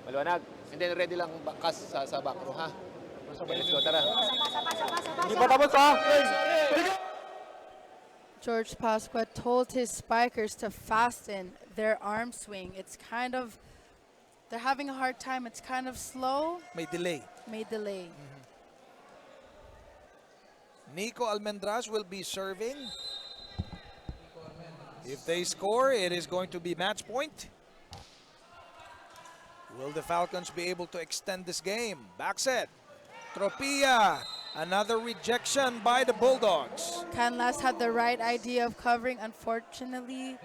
Maliwanag? And then ready lang cast sa back row, ha? Okay, let's go. Tara. Hindi pa tapos, ha? George Pasqua told his spikers to fasten their arm swing. It's kind of, they're having a hard time. It's kind of slow. May delay. May delay. Nico Almendras will be serving. If they score, it is going to be match point. Will the Falcons be able to extend this game? Back set. Tropia Another rejection by the Bulldogs. Canlas had the right idea of covering. Unfortunately,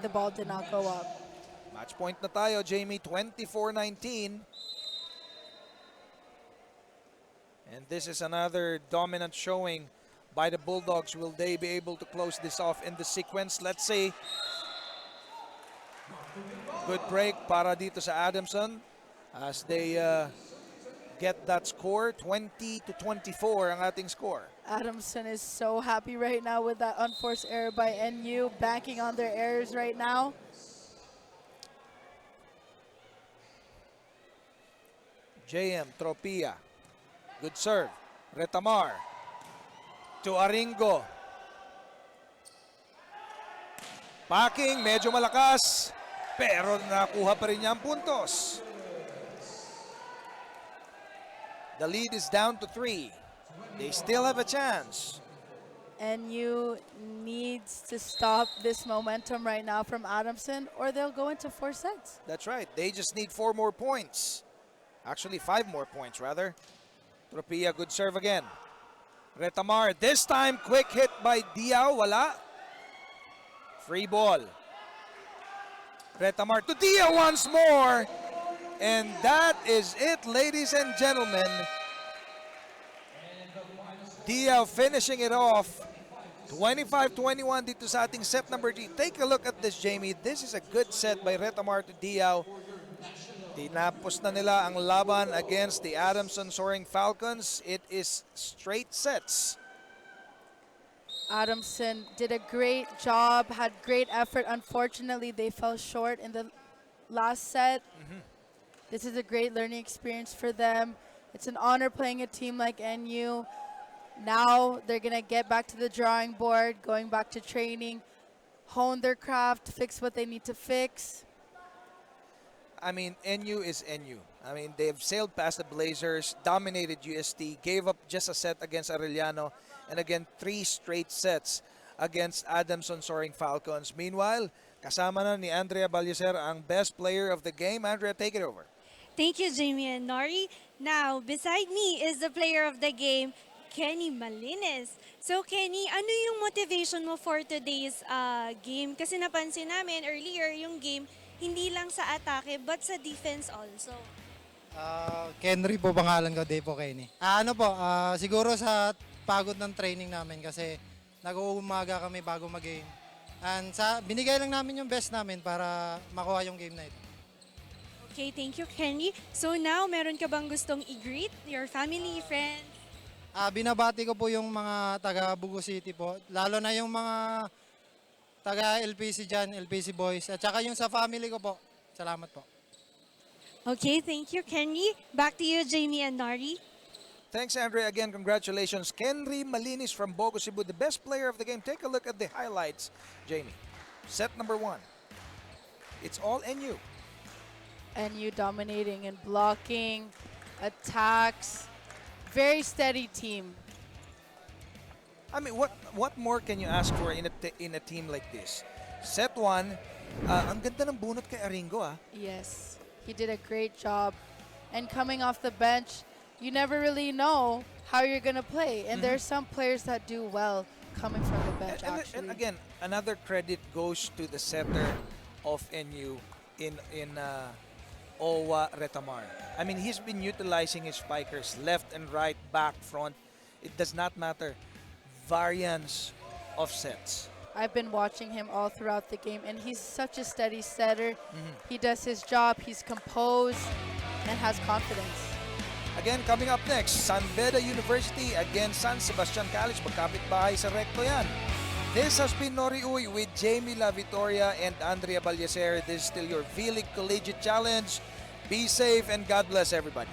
the ball did not go up. Match point na tayo, Jamie, 24-19. And this is another dominant showing by the Bulldogs. Will they be able to close this off in the sequence? Let's see. Good break para dito sa Adamson as they get that score. 20-24 ang ating score. Adamson is so happy right now with that unforced error by NU, banking on their errors right now. JM Tropia. Good serve. Retamar. To Aringo. Packing, medyo malakas. Pero nakuha pa rin niya ang puntos. The lead is down to 3. They still have a chance. NU needs to stop this momentum right now from Adamson or they'll go into 4 sets. That's right. They just need 4 more points. Actually, 5 more points, rather. Tropia, good serve again. Retamar, this time, quick hit by Diao. Wala. Free ball. Retamar to Diao once more. And that is it, ladies and gentlemen. Diao finishing it off. 25-21 dito sa ating set number 3. Take a look at this, Jamie. This is a good set by Retamar to Diao. Tinapos na nila ang laban against the Adamson Soaring Falcons. It is straight sets. Adamson did a great job, had great effort. Unfortunately, they fell short in the last set. This is a great learning experience for them. It's an honor playing a team like NU. Now they're going to get back to the drawing board, going back to training, hone their craft, fix what they need to fix. I mean, NU is NU. I mean, they've sailed past the Blazers, dominated UST, gave up just a set against Arellano, and again, 3 straight sets against Adamson Soaring Falcons. Meanwhile, kasama na ni Andrea Ballecer ang best player of the game. Andrea, take it over. Thank you, Jamie and Nori. Now, beside me is the player of the game, Kenny Malines. So, Kenny, ano yung motivation mo for today's game? Kasi napansin namin earlier yung game, hindi lang sa atake but sa defense also. Kenry po pangalan ko, day po Kenny. Siguro sa pagod ng training namin kasi nag-uumaga kami bago mag-game. And binigay lang namin yung best namin para makuha yung game na ito. Okay, thank you, Kenny. So now, meron ka bang gustong i-greet your family, friends? Binabati ko po yung mga taga Bugo City po, lalo na yung mga taga LPC dyan, LPC boys, at saka yung sa family ko po. Salamat po. Okay, thank you, Kenny. Back to you, Jamie and Nori. Thanks, Andrea. Again, congratulations. Kenry Malinis from Bogo Cebu, the best player of the game. Take a look at the highlights, Jamie. Set number 1. It's all NU. NU dominating and blocking, attacks. Very steady team. I mean, what more can you ask for in a team like this? Set 1, ang ganda ng bunot kay Aringo, ah. Yes, he did a great job. And coming off the bench, you never really know how you're going to play. And there's some players that do well coming from the bench, actually. And again, another credit goes to the setter of NU in Owa Retamar. I mean, he's been utilizing his spikers left and right, back, front. It does not matter. Variance of sets. I've been watching him all throughout the game, and he's such a steady setter. He does his job, he's composed, and has confidence. Again, coming up next, San Beda University against San Sebastian College. Magkapit bahay sa Recto yan. This has been Nori Uy with Jamie La Victoria and Andrea Ballecer. This is still your vleague Collegiate Challenge. Be safe and God bless everybody.